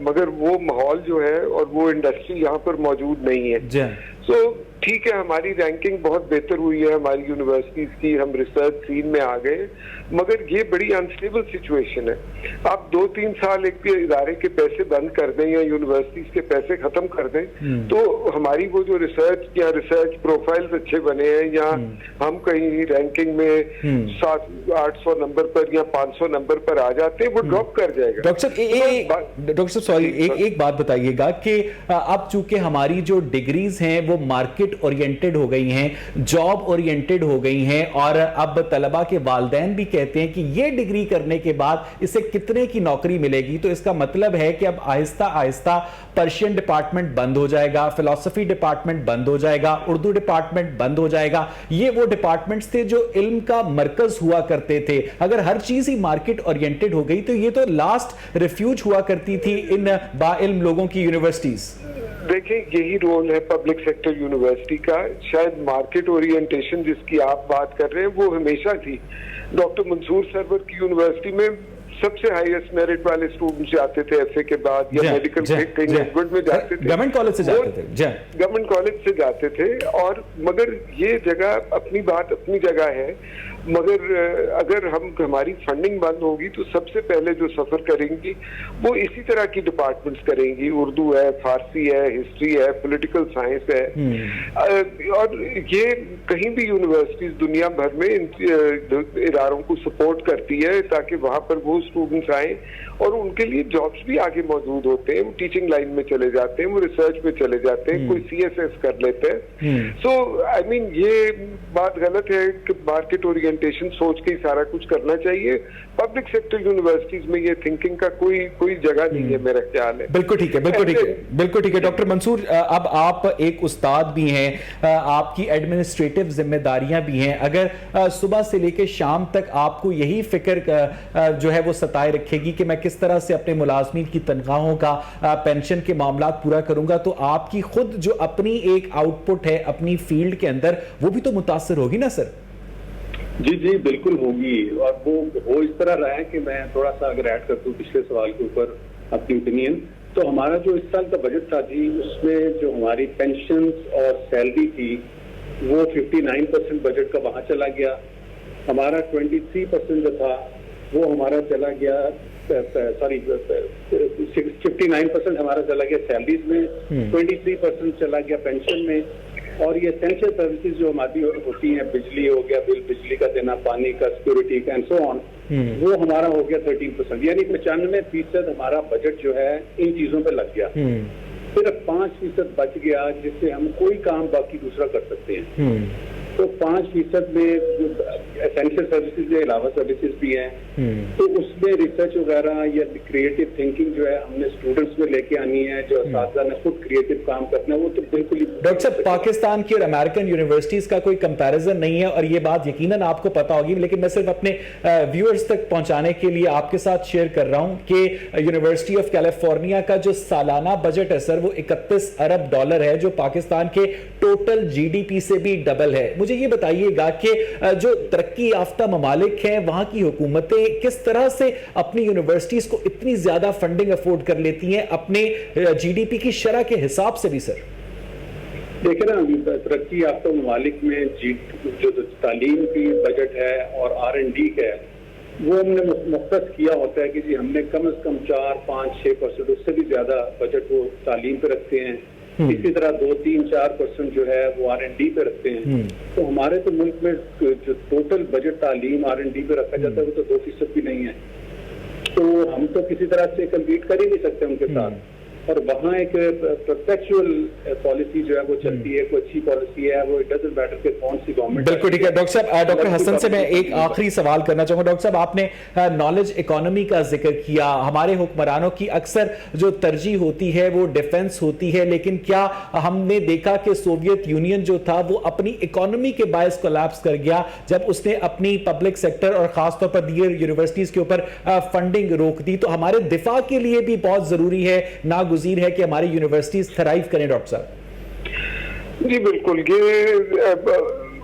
मगर वो माहौल जो है और वो इंडस्ट्री यहाँ पर मौजूद नहीं है। सो ठीक है, हमारी रैंकिंग बहुत बेहतर हुई है हमारी यूनिवर्सिटीज की, हम रिसर्च सीन में आ गए, मगर ये बड़ी अनस्टेबल सिचुएशन है। आप 2-3 साल एक भी इदारे के पैसे बंद कर दें या यूनिवर्सिटीज के पैसे खत्म कर दें, तो हमारी वो जो रिसर्च प्रोफाइल्स अच्छे बने हैं, या हम कहीं रैंकिंग में 700-800 नंबर पर या 500 नंबर पर आ जाते हैं, वो ड्रॉप कर जाएगा। डॉक्टर साहब सॉरी, एक बात बताइएगा कि अब चूंकि हमारी जो डिग्रीज हैं वो मार्केट ओरिएंटेड हो गई हैं, जॉब ओरिएंटेड हो गई हैं, और अब तलबा के वालिदैन भी कहते हैं कि ये डिग्री करने के बाद इसे कितने की नौकरी मिलेगी, तो इसका मतलब है कि अब आहिस्ता आहिस्ता पर्शियन डिपार्टमेंट बंद हो जाएगा, फिलॉसफी डिपार्टमेंट बंद हो जाएगा, उर्दू डिपार्टमेंट बंद हो जाएगा। ये वो डिपार्टमेंट्स थे जो इल्म का मरकज हुआ करते थे। अगर हर चीज ही मार्केट ओरिएंटेड हो गई तो ये तो लास्ट रिफ्यूज हुआ करती थी इन बाइल्म लोगों की यूनिवर्सिटीज। देखिए, यही रोल है पब्लिक सेक्टर यूनिवर्सिटी का। शायद मार्केट ओरिएंटेशन जिसकी आप बात कर रहे हैं वो हमेशा थी। डॉक्टर मंसूर सरवर की यूनिवर्सिटी में सबसे हाईएस्ट मेरिट वाले स्टूडेंट्स जाते थे एफए के बाद, या मेडिकल ग्रेजुएट में जाते थे, गवर्नमेंट कॉलेज से जाते थे, गवर्नमेंट कॉलेज से जाते थे। और मगर ये जगह अपनी बात अपनी जगह है, मगर अगर हमारी फंडिंग बंद होगी तो सबसे पहले जो सफर करेंगी वो इसी तरह की डिपार्टमेंट्स करेंगी। उर्दू है, फारसी है, हिस्ट्री है, पॉलिटिकल साइंस है, और ये कहीं भी यूनिवर्सिटीज दुनिया भर में इन इदारों को सपोर्ट करती है ताकि वहां पर वो स्टूडेंट्स आए और उनके लिए जॉब्स भी आगे मौजूद होते हैं। वो टीचिंग लाइन में चले जाते हैं, वो रिसर्च में चले जाते हैं, कोई CSS कर लेते हैं। सो आई मीन ये बात गलत है कि मार्केट ओरिएंटेशन सोच के ही सारा कुछ करना चाहिए। पब्लिक सेक्टर यूनिवर्सिटीज में ये थिंकिंग का कोई जगह नहीं है, मेरा ख्याल है। बिल्कुल ठीक है, बिल्कुल ठीक है, बिल्कुल ठीक है। डॉक्टर मंसूर, अब आप एक उस्ताद भी हैं, आपकी एडमिनिस्ट्रेटिव जिम्मेदारियां भी हैं। अगर सुबह से लेकर शाम तक आपको यही फिक्र जो है वो सताए रखेगी कि मैं किस तरह से अपने मुलाजमीन की तनख्वाहों का, पेंशन के मामला पूरा करूंगा, तो आपकी खुद जो अपनी एक आउटपुट है अपनी फील्ड के अंदर, वो भी तो मुतासर होगी ना सर? जी बिल्कुल होगी, और वो इस तरह रहा है कि मैं थोड़ा सा अगर ऐड कर दूं पिछले सवाल के ऊपर अपनी ओपिनियन, तो हमारा जो इस साल का बजट था जी, उसमें जो हमारी पेंशन और सैलरी थी वो 59% बजट का वहां चला गया। हमारा 23% जो था वो हमारा चला गया, सॉरी 59% हमारा चला गया सैलरीज में, 23% चला गया पेंशन में, और ये एसेंशियल सर्विसेज जो हमारी होती हैं, बिजली हो गया, बिजली का देना, पानी का, सिक्योरिटी का एंड सो ऑन, वो हमारा हो गया 13%। यानी 95% हमारा बजट जो है इन चीजों पे लग गया। सिर्फ 5% बच गया जिससे हम कोई काम बाकी दूसरा कर सकते हैं। तो 5% में जो एसेंशियल सर्विसेज के अलावा सर्विसेज भी हैं, तो उसमें रिसर्च वगैरह या क्रिएटिव थिंकिंग जो है हमने स्टूडेंट्स में लेके आनी है, जो असातिज़ा ने खुद क्रिएटिव काम करना है, वो तो बिल्कुल ही। डॉक्टर साहब, पाकिस्तान की और अमेरिकन यूनिवर्सिटीज का कोई कंपैरिजन नहीं है, और ये बात यकीनन आपको पता होगी, लेकिन मैं सिर्फ अपने व्यूअर्स तक पहुंचाने के लिए आपके साथ शेयर कर रहा हूं कि यूनिवर्सिटी ऑफ कैलिफोर्निया का जो सालाना बजट है सर, वो $31 अरब है, जो पाकिस्तान के टोटल GDP से भी डबल है। मुझे ये बताइएगा कि जो तरक्की याफ्ता ममालिक हैं, वहां की हुकूमतें किस तरह से अपनी यूनिवर्सिटीज को इतनी ज्यादा फंडिंग अफोर्ड कर लेती हैं अपने GDP की शरह के हिसाब से भी सर? देखिए ना, तरक्की याफ्ता ममालिक में जो तालीम की बजट है और R&D है, वो हमने मुख्तस किया होता है कि जी हमने कम से कम 4-5-6%, उससे भी ज्यादा बजट वो तालीम पे रखते हैं। इसी तरह 2-3-4% जो है वो R&D पे रखते हैं। तो हमारे तो मुल्क में जो टोटल बजट तालीम R&D पे रखा जाता है वो तो 2% भी नहीं है। तो हम तो किसी तरह से कम्पीट कर ही नहीं सकते उनके साथ। और वहाँ एक परपेचुअल पॉलिसी जो है वो चलती है, कोई अच्छी पॉलिसी है, वो इट डजंट मैटर कि कौन सी गवर्नमेंट। बिल्कुल ठीक है। डॉक्टर साहब, डॉक्टर हसन से मैं एक आखिरी सवाल करना चाहूंगा। डॉक्टर साहब, आपने नॉलेज इकोनॉमी का जिक्र किया। हमारे हुक्मरानों की अक्सर जो तरजीह होती है वो डिफेंस होती है, लेकिन क्या हमने देखा कि सोवियत यूनियन जो था वो अपनी इकोनॉमी के बायस कोलैप्स कर गया जब उसने अपनी पब्लिक सेक्टर और खासतौर पर दीगर यूनिवर्सिटीज के ऊपर फंडिंग रोक दी। तो हमारे दिफा के लिए भी बहुत जरूरी है, नागुज़ीर है कि हमारी यूनिवर्सिटीज थराइव करें। डॉक्टर साहब जी बिल्कुल, ये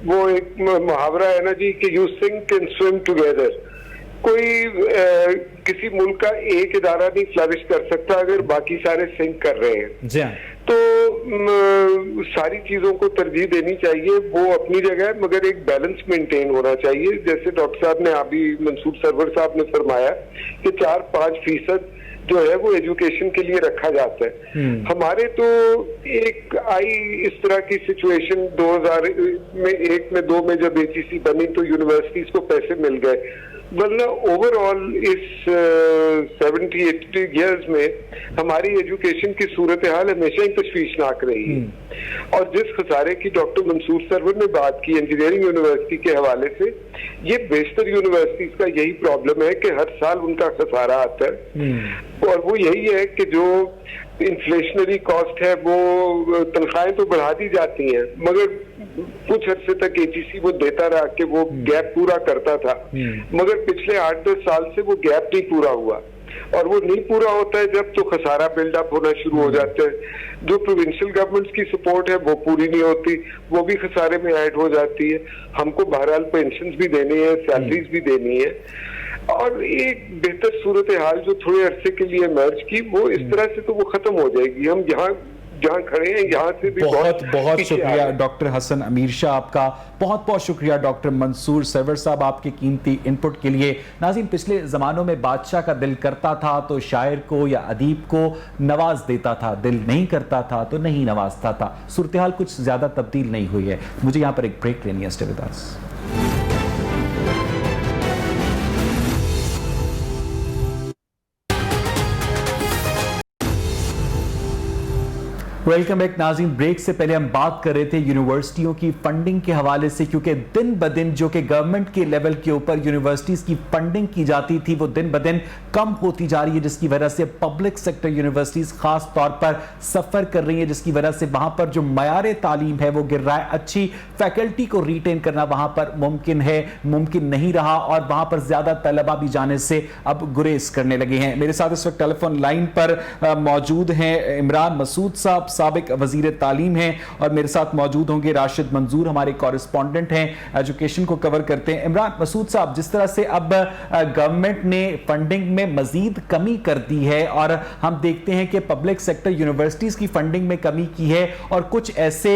वो एक मुहावरा है ना जी कि you sink and swim together. कोई किसी मुल्क का एक इदारा नहीं फ्लरिश कर सकता अगर बाकी सारे सिंक कर रहे हैं। तो सारी चीजों को तरजीह देनी चाहिए, वो अपनी जगह है, मगर एक बैलेंस मेंटेन होना चाहिए। जैसे डॉक्टर साहब ने अभी मंसूर सरवर साहब ने फरमाया कि 4-5% जो है वो एजुकेशन के लिए रखा जाता है। हमारे तो एक आई इस तरह की सिचुएशन 2001 में 2 में जब एचईसी बनी तो यूनिवर्सिटीज को पैसे मिल गए, वरना ओवरऑल इस 70-80 ईयर्स में हमारी एजुकेशन की सूरत हाल हमेशा ही तशवीशनाक रही है। और जिस खसारे की डॉक्टर मंसूर सरवर ने बात की इंजीनियरिंग यूनिवर्सिटी के हवाले से, ये बेशतर यूनिवर्सिटीज का यही प्रॉब्लम है कि हर साल उनका खसारा आता है। और वो यही है कि जो इन्फ्लेशनरी कॉस्ट है वो तनख्वाहें तो बढ़ा दी जाती हैं, मगर कुछ अर्से तक एचईसी वो देता रहा कि वो गैप पूरा करता था, मगर पिछले 8-10 साल से वो गैप नहीं पूरा हुआ। और वो नहीं पूरा होता है जब तो खसारा बिल्डअप होना शुरू हो जाता है। जो प्रोविंशियल गवर्नमेंट्स की सपोर्ट है वो पूरी नहीं होती, वो भी खसारे में ऐड हो जाती है। हमको बहरहाल पेंशन भी देनी है, सैलरीज भी देनी है, और एक बेहतर सूरत हाल जो थोड़े अरसे के लिए मर्ज की, वो इस तरह से तो वो खत्म हो जाएगी। हम जहाँ खड़े हैं यहाँ से भी बहुत शुक्रिया डॉक्टर हसन अमीर शाह, आपका बहुत बहुत शुक्रिया डॉक्टर मंसूर सरवर साहब आपके कीमती इनपुट के लिए। नाज़रीन, पिछले ज़मानों में बादशाह का दिल करता था तो शायर को या अदीब को नवाज देता था, दिल नहीं करता था तो नहीं नवाजता था। सूरत हाल कुछ ज़्यादा तब्दील नहीं हुई है। मुझे यहाँ पर एक ब्रेक लेनी है। Stay with us. Welcome back नाज़रीन। ब्रेक से पहले हम बात कर रहे थे यूनिवर्सिटियों की फंडिंग के हवाले से, क्योंकि दिन ब दिन जो कि गवर्नमेंट के लेवल के ऊपर यूनिवर्सिटीज़ की फंडिंग की जाती थी वो दिन ब दिन कम होती जा रही है, जिसकी वजह से पब्लिक सेक्टर यूनिवर्सिटीज़ खास तौर पर सफ़र कर रही है, जिसकी वजह से वहाँ पर जो मयार तालीम है वो गिर रहा है। अच्छी फैकल्टी को रिटेन करना वहाँ पर मुमकिन नहीं रहा, और वहाँ पर ज़्यादा तलबा भी जाने से अब गुरेज करने लगे हैं। मेरे साथ इस वक्त टेलीफोन लाइन पर मौजूद हैं इमरान मसूद साहब, साबिक वजीर तालीम हैं, और मेरे साथ मौजूद होंगे राशिद मंजूर, हमारे कॉरेस्पॉन्डेंट हैं, एजुकेशन को कवर करते हैं। इमरान मसूद साहब, जिस तरह से अब गवर्नमेंट ने फंडिंग में मजीद कमी कर दी है, और हम देखते हैं कि पब्लिक सेक्टर यूनिवर्सिटीज की फंडिंग में कमी की है, और कुछ ऐसे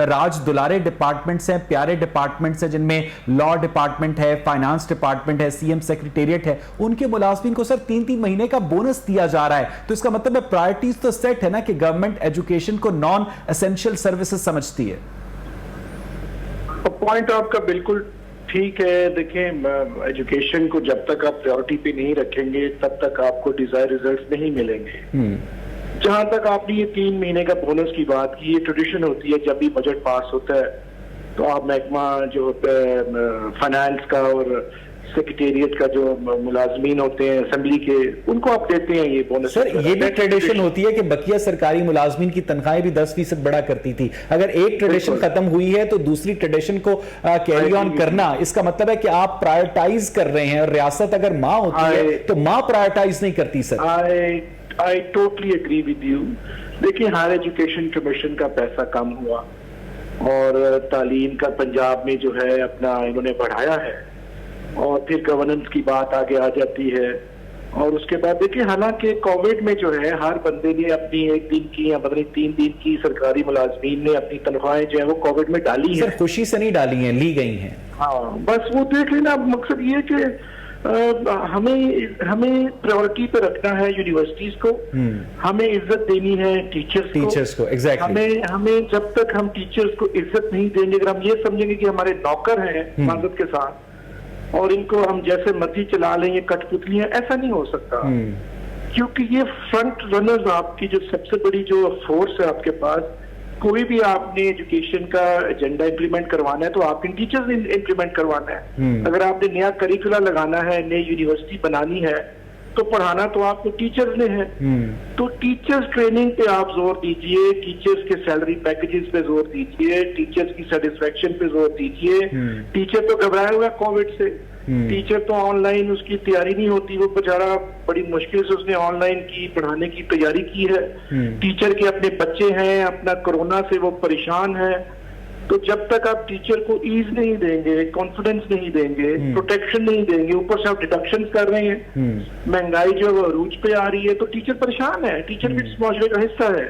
राज दुलारे डिपार्टमेंट्स हैं, प्यारे डिपार्टमेंट्स हैं, जिनमें लॉ डिपार्टमेंट है, फाइनेंस डिपार्टमेंट है, सीएम सेक्रेटेरिएट है, उनके मुलाजमीन को सर 3-3 महीने का बोनस दिया जा रहा है। तो इसका मतलब है प्रायोरिटीज तो सेट है ना कि गवर्नमेंट एजुकेशन को नॉन एसेंशियल सर्विसेज समझती है। पॉइंट आपका बिल्कुल ठीक है। देखें, एजुकेशन को जब तक आप प्रायोरिटी पे नहीं रखेंगे तब तक आपको डिजायर रिजल्ट्स नहीं मिलेंगे। जहां तक आपने ये 3 महीने का बोनस की बात की, ये ट्रेडिशन होती है जब भी बजट पास होता है तो आप महकमा जो होता है फाइनेंस का और सेक्रेटेरिएट का जो मुलाजमीन होते हैं असेंबली के, उनको आप देते हैं ये बोनस। सर, ये भी ट्रेडिशन होती है कि बकिया सरकारी मुलाजमीन की तनख्वाहें भी 10% बढ़ा करती थी। अगर एक ट्रेडिशन खत्म हुई है तो दूसरी ट्रेडिशन को कैरी ऑन करना, इसका मतलब है कि आप प्रायोरिटाइज कर रहे हैं, और रियासत अगर माँ होती है तो माँ प्रायोरिटाइज नहीं करती। Sir, I totally agree with you. देखिए, हायर एजुकेशन कमीशन का पैसा कम हुआ, और तालीम का पंजाब में जो है अपना इन्होंने बढ़ाया है, और फिर गवर्नेंस की बात आगे आ जाती है। और उसके बाद देखिए, हालांकि कोविड में जो है हर बंदे ने अपनी 1 दिन की या 3 दिन की सरकारी मुलाजमीन ने अपनी तनख्वाहें जो है वो कोविड में डाली हैं। खुशी से नहीं डाली हैं, ली गई हैं। हाँ, बस वो देख लेना। मकसद ये कि हमें प्रायोरिटी पे रखना है यूनिवर्सिटीज को, हमें इज्जत देनी है टीचर्स को। एग्जैक्टली। हमें जब तक हम टीचर्स को इज्जत नहीं देंगे, अगर हम ये समझेंगे कि हमारे नौकर हैं माजत के साथ और इनको हम जैसे मर्जी चला लें, ये कठपुतलियां, ऐसा नहीं हो सकता। क्योंकि ये फ्रंट रनर्स आपकी जो सबसे बड़ी जो फोर्स है आपके पास, कोई भी आपने एजुकेशन का एजेंडा इंप्लीमेंट करवाना है तो आप इन टीचर्स ने इंप्लीमेंट करवाना है। अगर आपने नया करिकुला लगाना है, नई यूनिवर्सिटी बनानी है, तो पढ़ाना तो आपको टीचर्स ने है। तो टीचर्स ट्रेनिंग पे आप जोर दीजिए, टीचर्स के सैलरी पैकेजेस पे जोर दीजिए, टीचर्स की सेटिस्फेक्शन पे जोर दीजिए। टीचर तो घबराया हुआ है कोविड से, टीचर तो ऑनलाइन उसकी तैयारी नहीं होती, वो बेचारा बड़ी मुश्किल से उसने ऑनलाइन की पढ़ाने की तैयारी की है। टीचर के अपने बच्चे हैं, अपना कोरोना से वो परेशान है। तो जब तक आप टीचर को ईज नहीं देंगे, कॉन्फिडेंस नहीं देंगे, प्रोटेक्शन नहीं देंगे, ऊपर से आप डिडक्शन कर रहे हैं, महंगाई जो अरूज पे आ रही है, तो टीचर परेशान है। टीचर भी इस माशरे का हिस्सा है।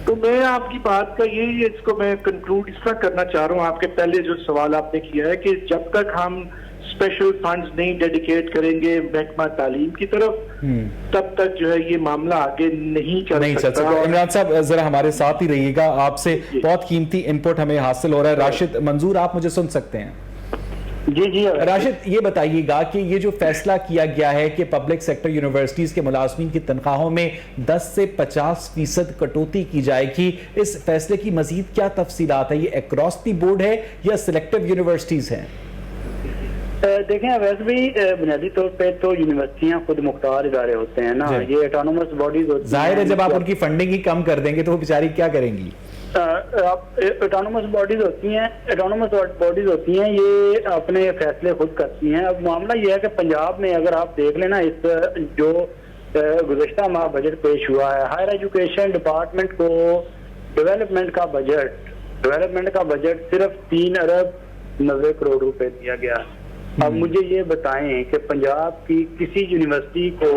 तो मैं आपकी बात का यही इसको मैं कंक्लूड इस तरह करना चाह रहा हूँ, आपके पहले जो सवाल आपने किया है कि जब तक हम स्पेशल फंड्स नहीं डेडिकेट करेंगे महकमा तालीम की तरफ, तब तक जो है ये मामला आगे नहीं चल सकता। इमरान साहब जरा हमारे साथ ही रहिएगा, आपसे बहुत कीमती इनपुट हमें हासिल हो रहा है। राशिद मंजूर, आप मुझे सुन सकते हैं? जी जी राशिद, ये बताइएगा कि ये जो फैसला किया गया है कि पब्लिक सेक्टर यूनिवर्सिटीज के मुलाजमीन की तनख्वाहों में 10 से 50% कटौती की जाएगी, इस फैसले की मजीद क्या तफसीलात है? ये अक्रॉस दी बोर्ड है या सिलेक्टिव यूनिवर्सिटीज हैं? देखें, वैसे भी बुनियादी तौर पे तो यूनिवर्सिटियां खुद मुख्तार इदारे होते हैं ना, ये ऑटोनोमस बॉडीज होती हैं। जाहिर है जब आप उनकी फंडिंग ही कम कर देंगे तो वो बेचारी क्या करेंगी? ऑटोनोमस बॉडीज होती हैं, ये अपने फैसले खुद करती हैं। अब मामला ये है कि पंजाब में अगर आप देख लेना, इस जो गुज़श्ता माह बजट पेश हुआ है, हायर एजुकेशन डिपार्टमेंट को डेवलपमेंट का बजट सिर्फ 3 अरब 90 करोड़ रुपए दिया गया। अब मुझे ये बताएं कि पंजाब की किसी यूनिवर्सिटी को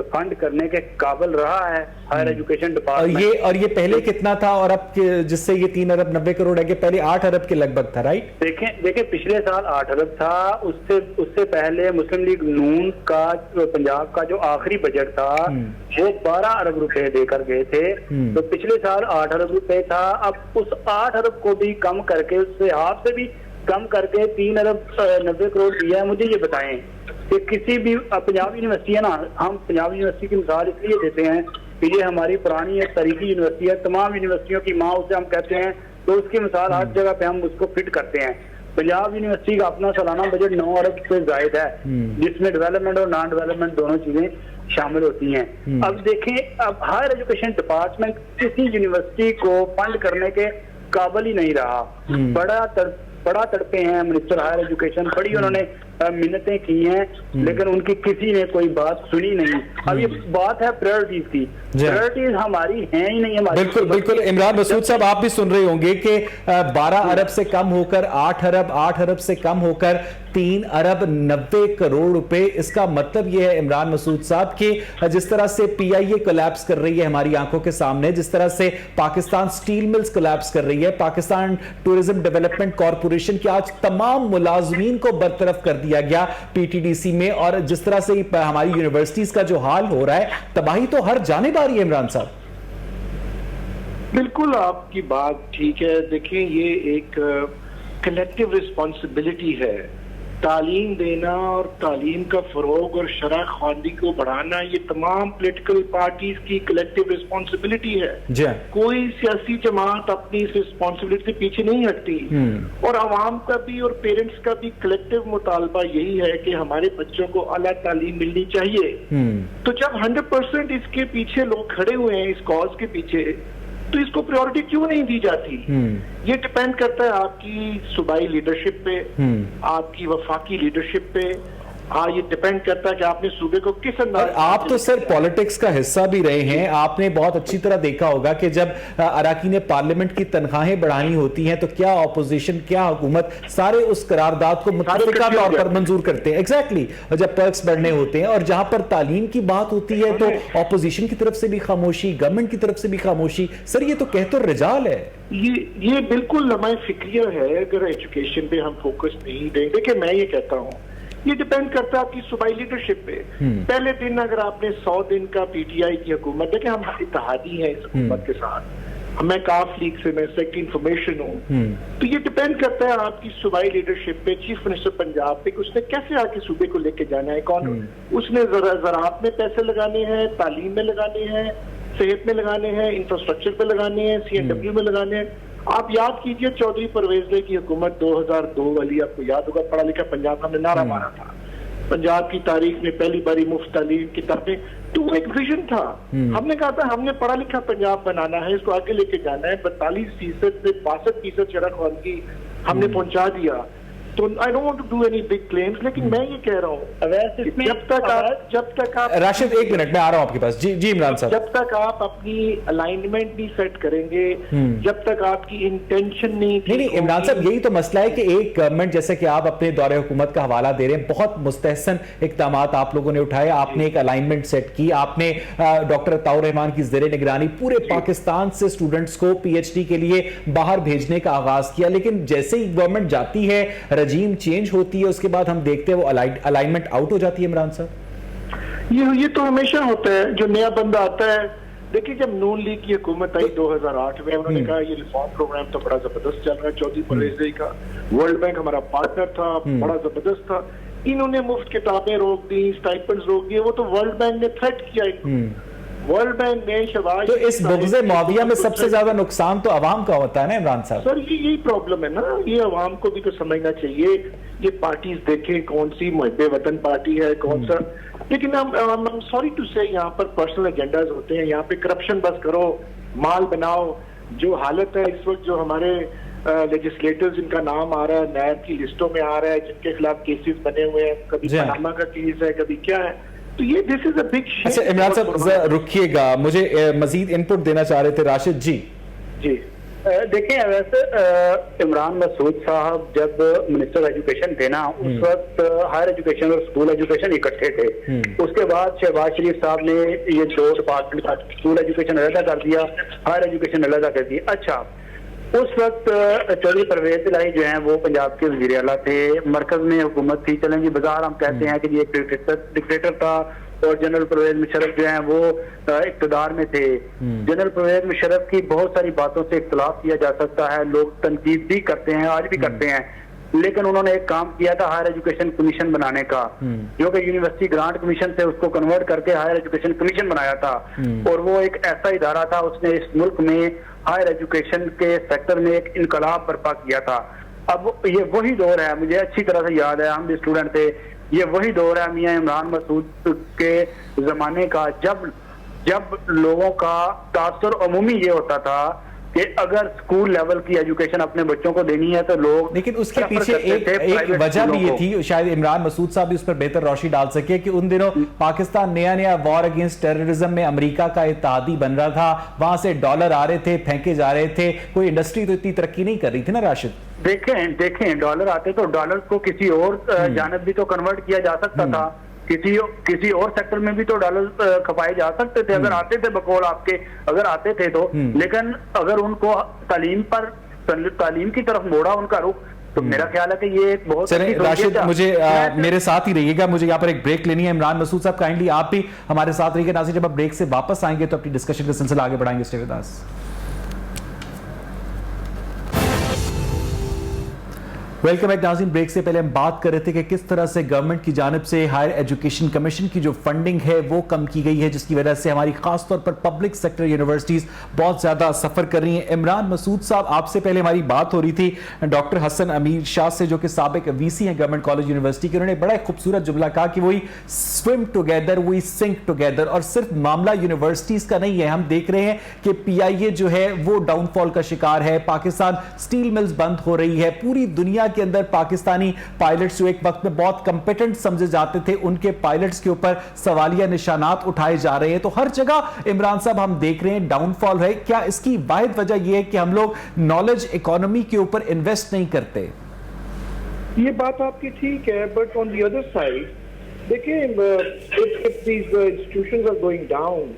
फंड करने के काबिल रहा है हायर एजुकेशन डिपार्टमेंट? और ये पहले कितना था और अब जिससे ये 3 अरब 90 करोड़ है कि पहले 8 अरब के लगभग था, राइट? देखें पिछले साल 8 अरब था, उससे पहले मुस्लिम लीग नून का पंजाब का जो आखिरी बजट था वो 12 अरब रुपए देकर गए थे। तो पिछले साल 8 अरब रुपए था। अब उस 8 अरब को भी कम करके, उससे हाफ से भी कम करके 3 अरब 90 करोड़ दिया है। मुझे ये बताएं कि किसी भी पंजाब यूनिवर्सिटी है ना, हम पंजाब यूनिवर्सिटी की मिसाल इसलिए देते हैं कि ये हमारी पुरानी एक तारीखी यूनिवर्सिटी है, तमाम यूनिवर्सिटियों की माँ उसे हम कहते हैं, तो उसकी मिसाल हर जगह पे हम उसको फिट करते हैं। पंजाब यूनिवर्सिटी का अपना सालाना बजट 9 अरब से जायद है, जिसमें डेवलपमेंट और नॉन डेवलपमेंट दोनों चीजें शामिल होती हैं। अब देखें, अब हायर एजुकेशन डिपार्टमेंट किसी यूनिवर्सिटी को फंड करने के काबिल ही नहीं रहा। बड़ा तड़पे हैं मिनिस्टर हायर एजुकेशन, बड़ी उन्होंने मिन्नतें की हैं, लेकिन उनकी किसी ने कोई बात सुनी नहीं। अब ये बात है प्रायोरिटीज की, प्रायोरिटीज हमारी हैं ही नहीं। हमारी बिल्कुल इमरान मसूद साहब, आप भी सुन रहे होंगे कि 12 अरब से कम होकर 8 अरब, 8 अरब से कम होकर 3 अरब 90 करोड़ रुपए। इसका मतलब यह है इमरान मसूद साहब कि जिस तरह से PIA कोलैप्स कर रही है हमारी आंखों के सामने, जिस तरह से पाकिस्तान स्टील मिल्स कोलैप्स कर रही है, पाकिस्तान टूरिज्म डेवलपमेंट कॉर्पोरेशन के आज तमाम मुलाजमीन को बरतरफ कर दिया गया PTDC में, और जिस तरह से हमारी यूनिवर्सिटीज का जो हाल हो रहा है, तबाही तो हर जानिब आ रही है इमरान साहब। बिल्कुल आपकी बात ठीक है। देखिए, ये एक कलेक्टिव रिस्पॉन्सिबिलिटी है, तालीम देना और तालीम का फरोग और शरह ख्वानी को बढ़ाना, ये तमाम पॉलिटिकल पार्टीज की कलेक्टिव रिस्पॉन्सिबिलिटी है। कोई सियासी जमात अपनी इस रिस्पॉन्सिबिलिटी से पीछे नहीं हटती, और आवाम का भी और पेरेंट्स का भी कलेक्टिव मुतालबा यही है कि हमारे बच्चों को आला तालीम मिलनी चाहिए। तो जब 100% इसके पीछे लोग खड़े हुए हैं, इस कॉज के पीछे, तो इसको प्रायोरिटी क्यों नहीं दी जाती? ये डिपेंड करता है आपकी सूबाई लीडरशिप पे, आपकी वफाकी लीडरशिप पे। हाँ, ये डिपेंड करता है कि आपने सूबे को किस अंदाज। आप तो सर पॉलिटिक्स का हिस्सा भी रहे हैं, आपने बहुत अच्छी तरह देखा होगा कि जब अराकीन पार्लियामेंट की तनख्वाहें बढ़ानी होती हैं तो क्या ऑपोजिशन क्या हुकूमत सारे उस करारदाद को मुतफ़िका तौर पर मंजूर करते हैं। एग्जैक्टली, जब पर्क्स बढ़ने होते हैं और जहां पर तालीम की बात होती है तो ऑपोजिशन की तरफ से भी खामोशी, गवर्नमेंट की तरफ से भी खामोशी। सर ये तो कहते रिजाल है। ये बिल्कुल लम्हा फिक्रिया है अगर एजुकेशन पे हम फोकस नहीं दें। देखिए, मैं ये कहता हूँ, ये डिपेंड करता है आपकी सूबाई लीडरशिप पे। पहले दिन अगर आपने 100 दिन का PTI की हुकूमत, देखिए हम इत्तेहादी हैं इस हुकूमत के साथ, मैं काफ लीग से, मैं सेक्रेटरी इंफॉर्मेशन हूँ, तो ये डिपेंड करता है आपकी सूबाई लीडरशिप पे, चीफ मिनिस्टर पंजाब पे, उसने कैसे आके सूबे को लेके जाना है। कौन उसने ज़राअत में पैसे लगाने हैं, तालीम में लगाने हैं, सेहत में लगाने हैं, इंफ्रास्ट्रक्चर पे लगाने हैं, CNW में लगाने हैं। आप याद कीजिए चौधरी परवेज की हुकूमत 2002 वाली, आपको याद होगा, पढ़ा लिखा पंजाब हमने नारा मारा था। पंजाब की तारीख में पहली बारी मुफ्त तालीम किताबें, तो एक विजन था। हमने कहा था हमने पढ़ा लिखा पंजाब बनाना है, इसको आगे लेके जाना है। 42% से 62% शरह ख्वानगी हमने पहुंचा दिया। तो I don't want to do any big claims, लेकिन मैं ये कह रहा हूँ जब तक आप राशिद एक मिनट में आ रहा हूं आपके पास। जी जी इमरान साहब। जब तक आप अपनी अलाइनमेंट नहीं सेट करेंगे, जब तक आपकी इंटेंशन नहीं इमरान साहब, यही तो मसला है कि एक गवर्नमेंट, जैसे कि आप अपने दौरे हुकूमत का हवाला दे रहे हैं, बहुत मुस्तहसन इक़दाम आप लोगों ने उठाए, आपने एक अलाइनमेंट सेट की, आपने डॉक्टर अताउर रहमान की ज़ेरे निगरानी पूरे पाकिस्तान से स्टूडेंट्स को पीएचडी के लिए बाहर भेजने का आगाज किया, लेकिन जैसे ही गवर्नमेंट जाती है, रजीम चेंज होती है, उसके बाद हम देखते हैं वो अलाइनमेंट आउट हो जाती है। इमरान साहब ये तो हमेशा होता है, जो नया बंदा आता है। देखिए, जब नून लीग की हुकूमत आई 2008 में, उन्होंने कहा ये रिफॉर्म प्रोग्राम तो बड़ा जबरदस्त चल रहा है, चौधरी परवेज इलाही का, वर्ल्ड बैंक हमारा पार्टनर था, बड़ा जबरदस्त था। इन्होंने मुफ्त किताबें रोक दी, स्टाइपेंड्स रोक दिए, वो तो वर्ल्ड बैंक ने थ्रेट किया। वर्ल्ड बैंक ने शहबाज, तो इस बुग़्ज़े मौविया में सबसे ज्यादा नुकसान तो अवाम का होता है ना इमरान साहब? सर यही प्रॉब्लम है ना, ये अवाम को भी तो समझना चाहिए। ये पार्टीज देखें कौन सी मुहब्बे वतन पार्टी है, कौन सा, लेकिन हम सॉरी टू से यहाँ पर पर्सनल एजेंडाज होते हैं, यहाँ पे करप्शन बस करो, माल बनाओ। जो हालत है इस वक्त, जो हमारे लेजिस्लेटर्स जिनका नाम आ रहा है, नैब की लिस्टों में आ रहा है, जिनके खिलाफ केसेस बने हुए हैं, कभी पनामा का केस है, कभी क्या है, तो ये this is a big shame. अच्छा इमरान साहब रुकिएगा, मुझे मजीद इनपुट देना चाह रहे थे राशिद जी। जी देखिए, वैसे इमरान मसूद साहब जब मिनिस्टर एजुकेशन थे ना, उस वक्त हायर एजुकेशन और स्कूल एजुकेशन इकट्ठे थे। उसके बाद शहबाज शरीफ साहब ने ये दो डिपार्टमेंट का, स्कूल एजुकेशन अलग कर दिया, हायर एजुकेशन अलग कर दिया। अच्छा, उस वक्त चौधरी परवेज इलाही जो है वो पंजाब के वज़ीर आला थे, मरकज में हुकूमत थी। चलें जी, बाजार हम कहते हैं कि ये डिक्टेटर था, और जनरल परवेज मुशर्रफ जो है वो इक़्तिदार में थे। जनरल परवेज मुशर्रफ की बहुत सारी बातों से इख्तिलाफ किया जा सकता है, लोग तनकीद भी करते हैं, आज भी करते हैं, लेकिन उन्होंने एक काम किया था हायर एजुकेशन कमीशन बनाने का, जो कि यूनिवर्सिटी ग्रांट कमीशन से उसको कन्वर्ट करके हायर एजुकेशन कमीशन बनाया था। और वो एक ऐसा इदारा था, उसने इस मुल्क में हायर एजुकेशन के सेक्टर में एक इनकलाब बर्पा किया था। अब ये वही दौर है, मुझे अच्छी तरह से याद है, हम भी स्टूडेंट थे, ये वही दौर है मियां इमरान मसूद के जमाने का, जब लोगों का तासुर अमूमी ये होता था कि अगर स्कूल लेवल की एजुकेशन अपने बच्चों को देनी है तो लोग, लेकिन उसके पीछे एक वजह भी ये थी, शायद इमरान मसूद साहब भी उस पर बेहतर रोशनी डाल सके, कि उन दिनों पाकिस्तान नया वॉर अगेंस्ट टेररिज्म में अमेरिका का इत्तेहादी बन रहा था, वहां से डॉलर आ रहे थे, फेंके जा रहे थे, कोई इंडस्ट्री तो इतनी तरक्की नहीं कर रही थी ना राशिद। देखें डॉलर आते तो डॉलर को किसी और जानब भी तो कन्वर्ट किया जा सकता था, किसी और सेक्टर में भी तो डॉलर खपाए जा सकते थे, अगर आते थे बकौल आपके, अगर आते थे तो। लेकिन अगर उनको तालीम की तरफ मोड़ा उनका रुख, तो मेरा ख्याल है कि ये एक बहुत। राशिद मुझे मेरे साथ ही रहिएगा, मुझे यहाँ पर एक ब्रेक लेनी है। इमरान मसूद साहब काइंडली आप भी हमारे साथ रहिएगा। नाज़रीन, जब आप ब्रेक से वापस आएंगे तो अपनी डिस्कशन का सिलसिला आगे बढ़ाएंगे। Stay with us. Welcome back नाज़रीन। ब्रेक से पहले हम बात कर रहे थे कि किस तरह से गवर्नमेंट की जानिब से हायर एजुकेशन कमीशन की जो फंडिंग है वो कम की गई है, जिसकी वजह से हमारी खास तौर पर पब्लिक सेक्टर यूनिवर्सिटीज़ बहुत ज़्यादा सफ़र कर रही हैं। इमरान मसूद साहब, आपसे पहले हमारी बात हो रही थी डॉक्टर हसन अमीर शाह से, जो कि साबिक वीसी हैं गवर्नमेंट कॉलेज यूनिवर्सिटी के। उन्होंने बड़ा खूबसूरत जुमला कहा कि वही swim together, we sink together. और सिर्फ मामला यूनिवर्सिटीज़ का नहीं है, हम देख रहे हैं कि PIA जो है वो डाउनफॉल का शिकार है, पाकिस्तान स्टील मिल्स बंद हो रही है, पूरी दुनिया के अंदर पाकिस्तानी पायलट्स जो एक वक्त में बहुत कंपिटेंट समझे जाते थे, उनके पायलट्स के ऊपर सवालिया निशानात उठाए जा रहे हैं। तो हर जगह इमरान साहब हम देख रहे हैं डाउनफॉल है। क्या इसकी वाहिद वजह यह है कि हम लोग नॉलेज इकोनॉमी के ऊपर इन्वेस्ट नहीं करते? ये बात आपकी ठीक है, but on the other side देखिए, if these institutions are going down,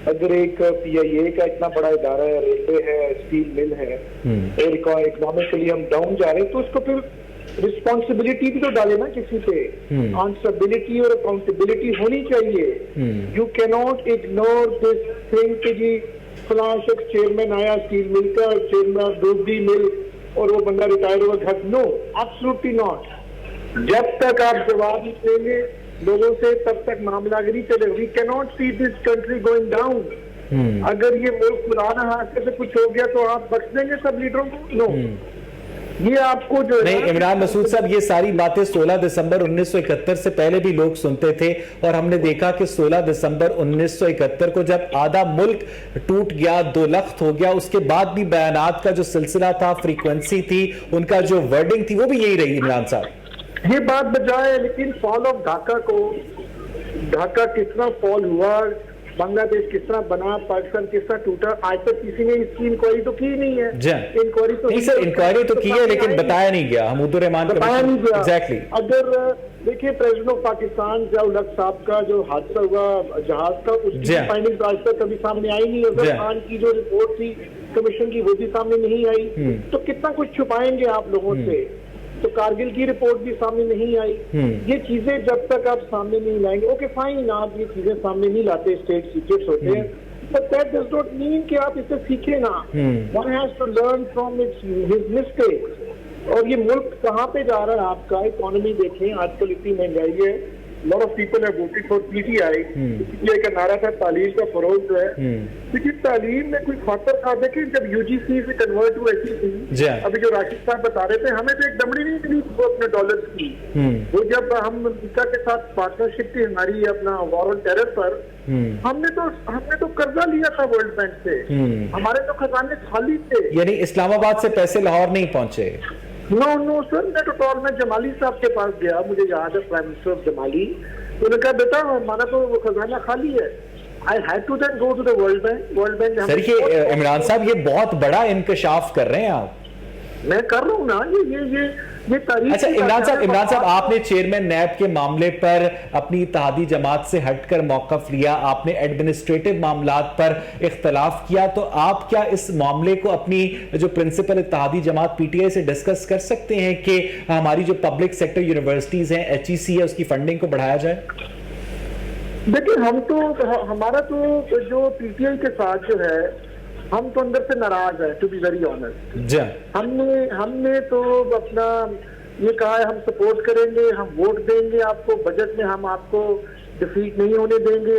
अगर एक PIA का इतना बड़ा इदारा है, रेलवे है, स्टील मिल है, और इकोनॉमिकली हम डाउन जा रहे हैं, तो उसको फिर रिस्पॉन्सिबिलिटी भी तो डाले ना किसी पे। आंसरबिलिटी और अकाउंटेबिलिटी होनी चाहिए। You cannot ignore this thing कि जी फलां शख्स चेयरमैन आया स्टील मिल का, चेयरमैन डूबी मिल, और वो बंदा रिटायर हुआ घर। No, absolutely not. जब तक आप जवाब नहीं देंगे लोगों से, तब तक मामलागिरी चलेगी। We cannot see this country going down. अगर ये मुल्क पुराना हाथ से कुछ हो गया तो आप बख्श देंगे सब लीडरों को? नो। ये आपको जो है नहीं इमरान मसूद साहब, ये सारी बातें 16 दिसंबर 1971 से पहले भी लोग सुनते थे और हमने देखा कि 16 दिसंबर 1971 को जब आधा मुल्क टूट गया, 2 लख्त हो गया, उसके बाद भी बयानात का जो सिलसिला था, फ्रीक्वेंसी थी, उनका जो वर्डिंग थी, वो भी यही रही इमरान साहब। ये बात बजाय, लेकिन फॉल ऑफ ढाका को, ढाका कितना फॉल हुआ, बांग्लादेश किस तरह बना, पाकिस्तान किस तरह टूटा, आज तक किसी ने इसकी इंक्वायरी तो की नहीं है। इंक्वायरी तो नहीं सर, इंक्वायरी तो की है लेकिन बताया नहीं गया। हमूदुर रहमान बताया नहीं गया। एग्जैक्टली। अगर देखिए प्रेसिडेंट ऑफ पाकिस्तान जिया-उल-हक साहब का जो हादसा हुआ जहाज का, उसकी फाइंडिंग्स आज तक कभी सामने आई नहीं। अगर खान की जो रिपोर्ट थी कमीशन की, वो भी सामने नहीं आई। तो कितना कुछ छुपाएंगे आप लोगों से। तो कारगिल की रिपोर्ट भी सामने नहीं आई। ये चीजें जब तक आप सामने नहीं लाएंगे, ओके फाइन, आप ये चीजें सामने नहीं लाते, स्टेट सीक्रेट्स होते हैं, but that does not mean कि आप इससे सीखे ना। One has to learn from his mistakes. और ये मुल्क कहाँ पे जा रहा है आपका, इकोनॉमी देखें, आजकल इतनी महंगाई है। Lot of people have voted for PTI. PTI का नारा था तालीम का फरोग जो है, लेकिन तालीम में कोई खातर था। देखिए जब यूजीसी से कन्वर्ट हुआ एचईसी, अभी जो राशिद साहब बता रहे थे, हमें तो एक दमड़ी नहीं मिली वो अपने डॉलर्स की। वो जब हम अमेरिका के साथ पार्टनरशिप थी हमारी अपना वॉर ऑन टेरर पर, हमने तो कर्जा लिया था वर्ल्ड बैंक से। हमारे तो खजाने खाली थे। यानी इस्लामाबाद से पैसे लाहौर नहीं पहुंचे। नो सर, मैं तो मैं जमाली साहब के पास गया, मुझे याद है, प्राइम मिनिस्टर ऑफ जमाली। उन्होंने कहा बेटा हमारा तो वो खजाना खाली है। I had to then go to the World Bank। World bank sir ये इमरान साहब ये बहुत बड़ा इंकशाफ कर रहे हैं आप। मैं कर रहा हूँ ना, ये तारीख। अच्छा इमरान साहब आपने चेयरमैन नैब के मामले पर अपनी इत्तेहादी जमात से हटकर मौकफ लिया, आपने एडमिनिस्ट्रेटिव मामलात पर इख्तलाफ किया, तो आप क्या इस मामले को अपनी जो प्रिंसिपल इत्तेहादी जमात पीटीआई से डिस्कस कर सकते हैं कि हमारी जो पब्लिक सेक्टर यूनिवर्सिटीज हैं, एचईसी है, उसकी फंडिंग को बढ़ाया जाए? देखिए हमारा तो जो पीटीआई के साथ जो है, हम तो अंदर से नाराज है, टू बी वेरी ऑनेस्ट। हमने तो अपना ये कहा है हम सपोर्ट करेंगे, हम वोट देंगे आपको, बजट में हम आपको डिफीट नहीं होने देंगे।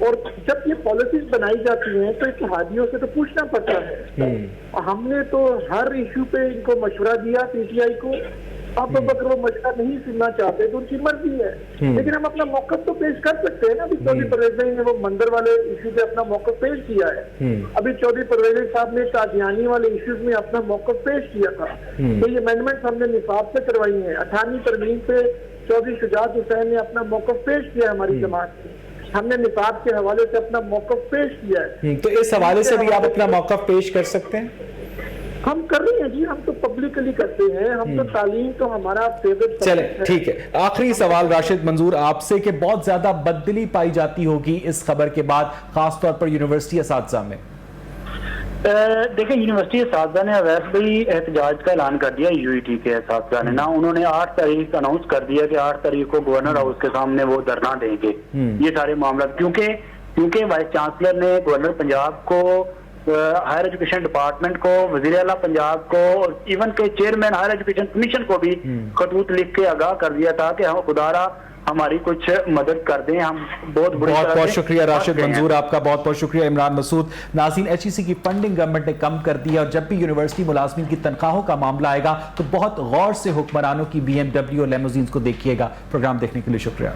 और जब ये पॉलिसीज बनाई जाती हैं तो इत्तेहादियों से तो पूछना पड़ता है। और हमने तो हर इशू पे इनको मशवरा दिया पीटीआई को। अब अगर वो मशवरा नहीं सुनना चाहते तो उनकी मर्जी है, लेकिन हम अपना मौकफ तो पेश कर सकते हैं ना। अभी चौधरी परवेज ने वो मंदिर वाले इशू पे अपना मौकफ पेश किया है। अभी चौधरी परवेज साहब ने कादियानी वाले इश्यूज में अपना मौकफ पेश किया था। तो ये अमेंडमेंट हमने निसाब से करवाई है। 18वीं तरमीम पे चौधरी शुजात हुसैन ने अपना मौकफ पेश किया हमारी जमात से। हमने निसाब के हवाले से अपना मौकफ पेश किया है। तो इस हवाले से भी आप अपना मौकफ पेश कर सकते हैं? हम कर रहे हैं जी, हम तो पब्लिकली करते हैं। हम तो तालीम तो हमारा फेवरेट। चले ठीक है, आखिरी सवाल राशिद मंजूर आपसे कि बहुत ज्यादा बददिली पाई जाती होगी इस खबर के बाद, खासतौर पर यूनिवर्सिटी असातिज़ा में। देखिए यूनिवर्सिटी असातिज़ा ने अवैध भी एहतजाज का ऐलान कर दिया। यूईटी के असातिज़ा ने ना, उन्होंने 8 तारीख अनाउंस कर दिया कि 8 तारीख को गवर्नर हाउस के सामने वो धरना देंगे। ये सारे मामला क्योंकि वाइस चांसलर ने गवर्नर पंजाब को, हायर एजुकेशन डिपार्टमेंट को, वजीर आला पंजाब को, इवन के चेयरमैन हायर एजुकेशन कमीशन को भी खतूत लिख के आगाह कर दिया था कि हम खुदारा हमारी कुछ मदद कर दें। हम बहुत शुक्रिया राशिद मंजूर, आपका बहुत बहुत शुक्रिया। इमरान मसूद। नाज़रीन, एचईसी की फंडिंग गवर्नमेंट ने कम कर दी है और जब भी यूनिवर्सिटी मुलाजमीन की तनख्वाहों का मामला आएगा तो बहुत गौर से हुक्मरानों की BMW और लेमोजीन्स को देखिएगा। प्रोग्राम देखने के लिए शुक्रिया।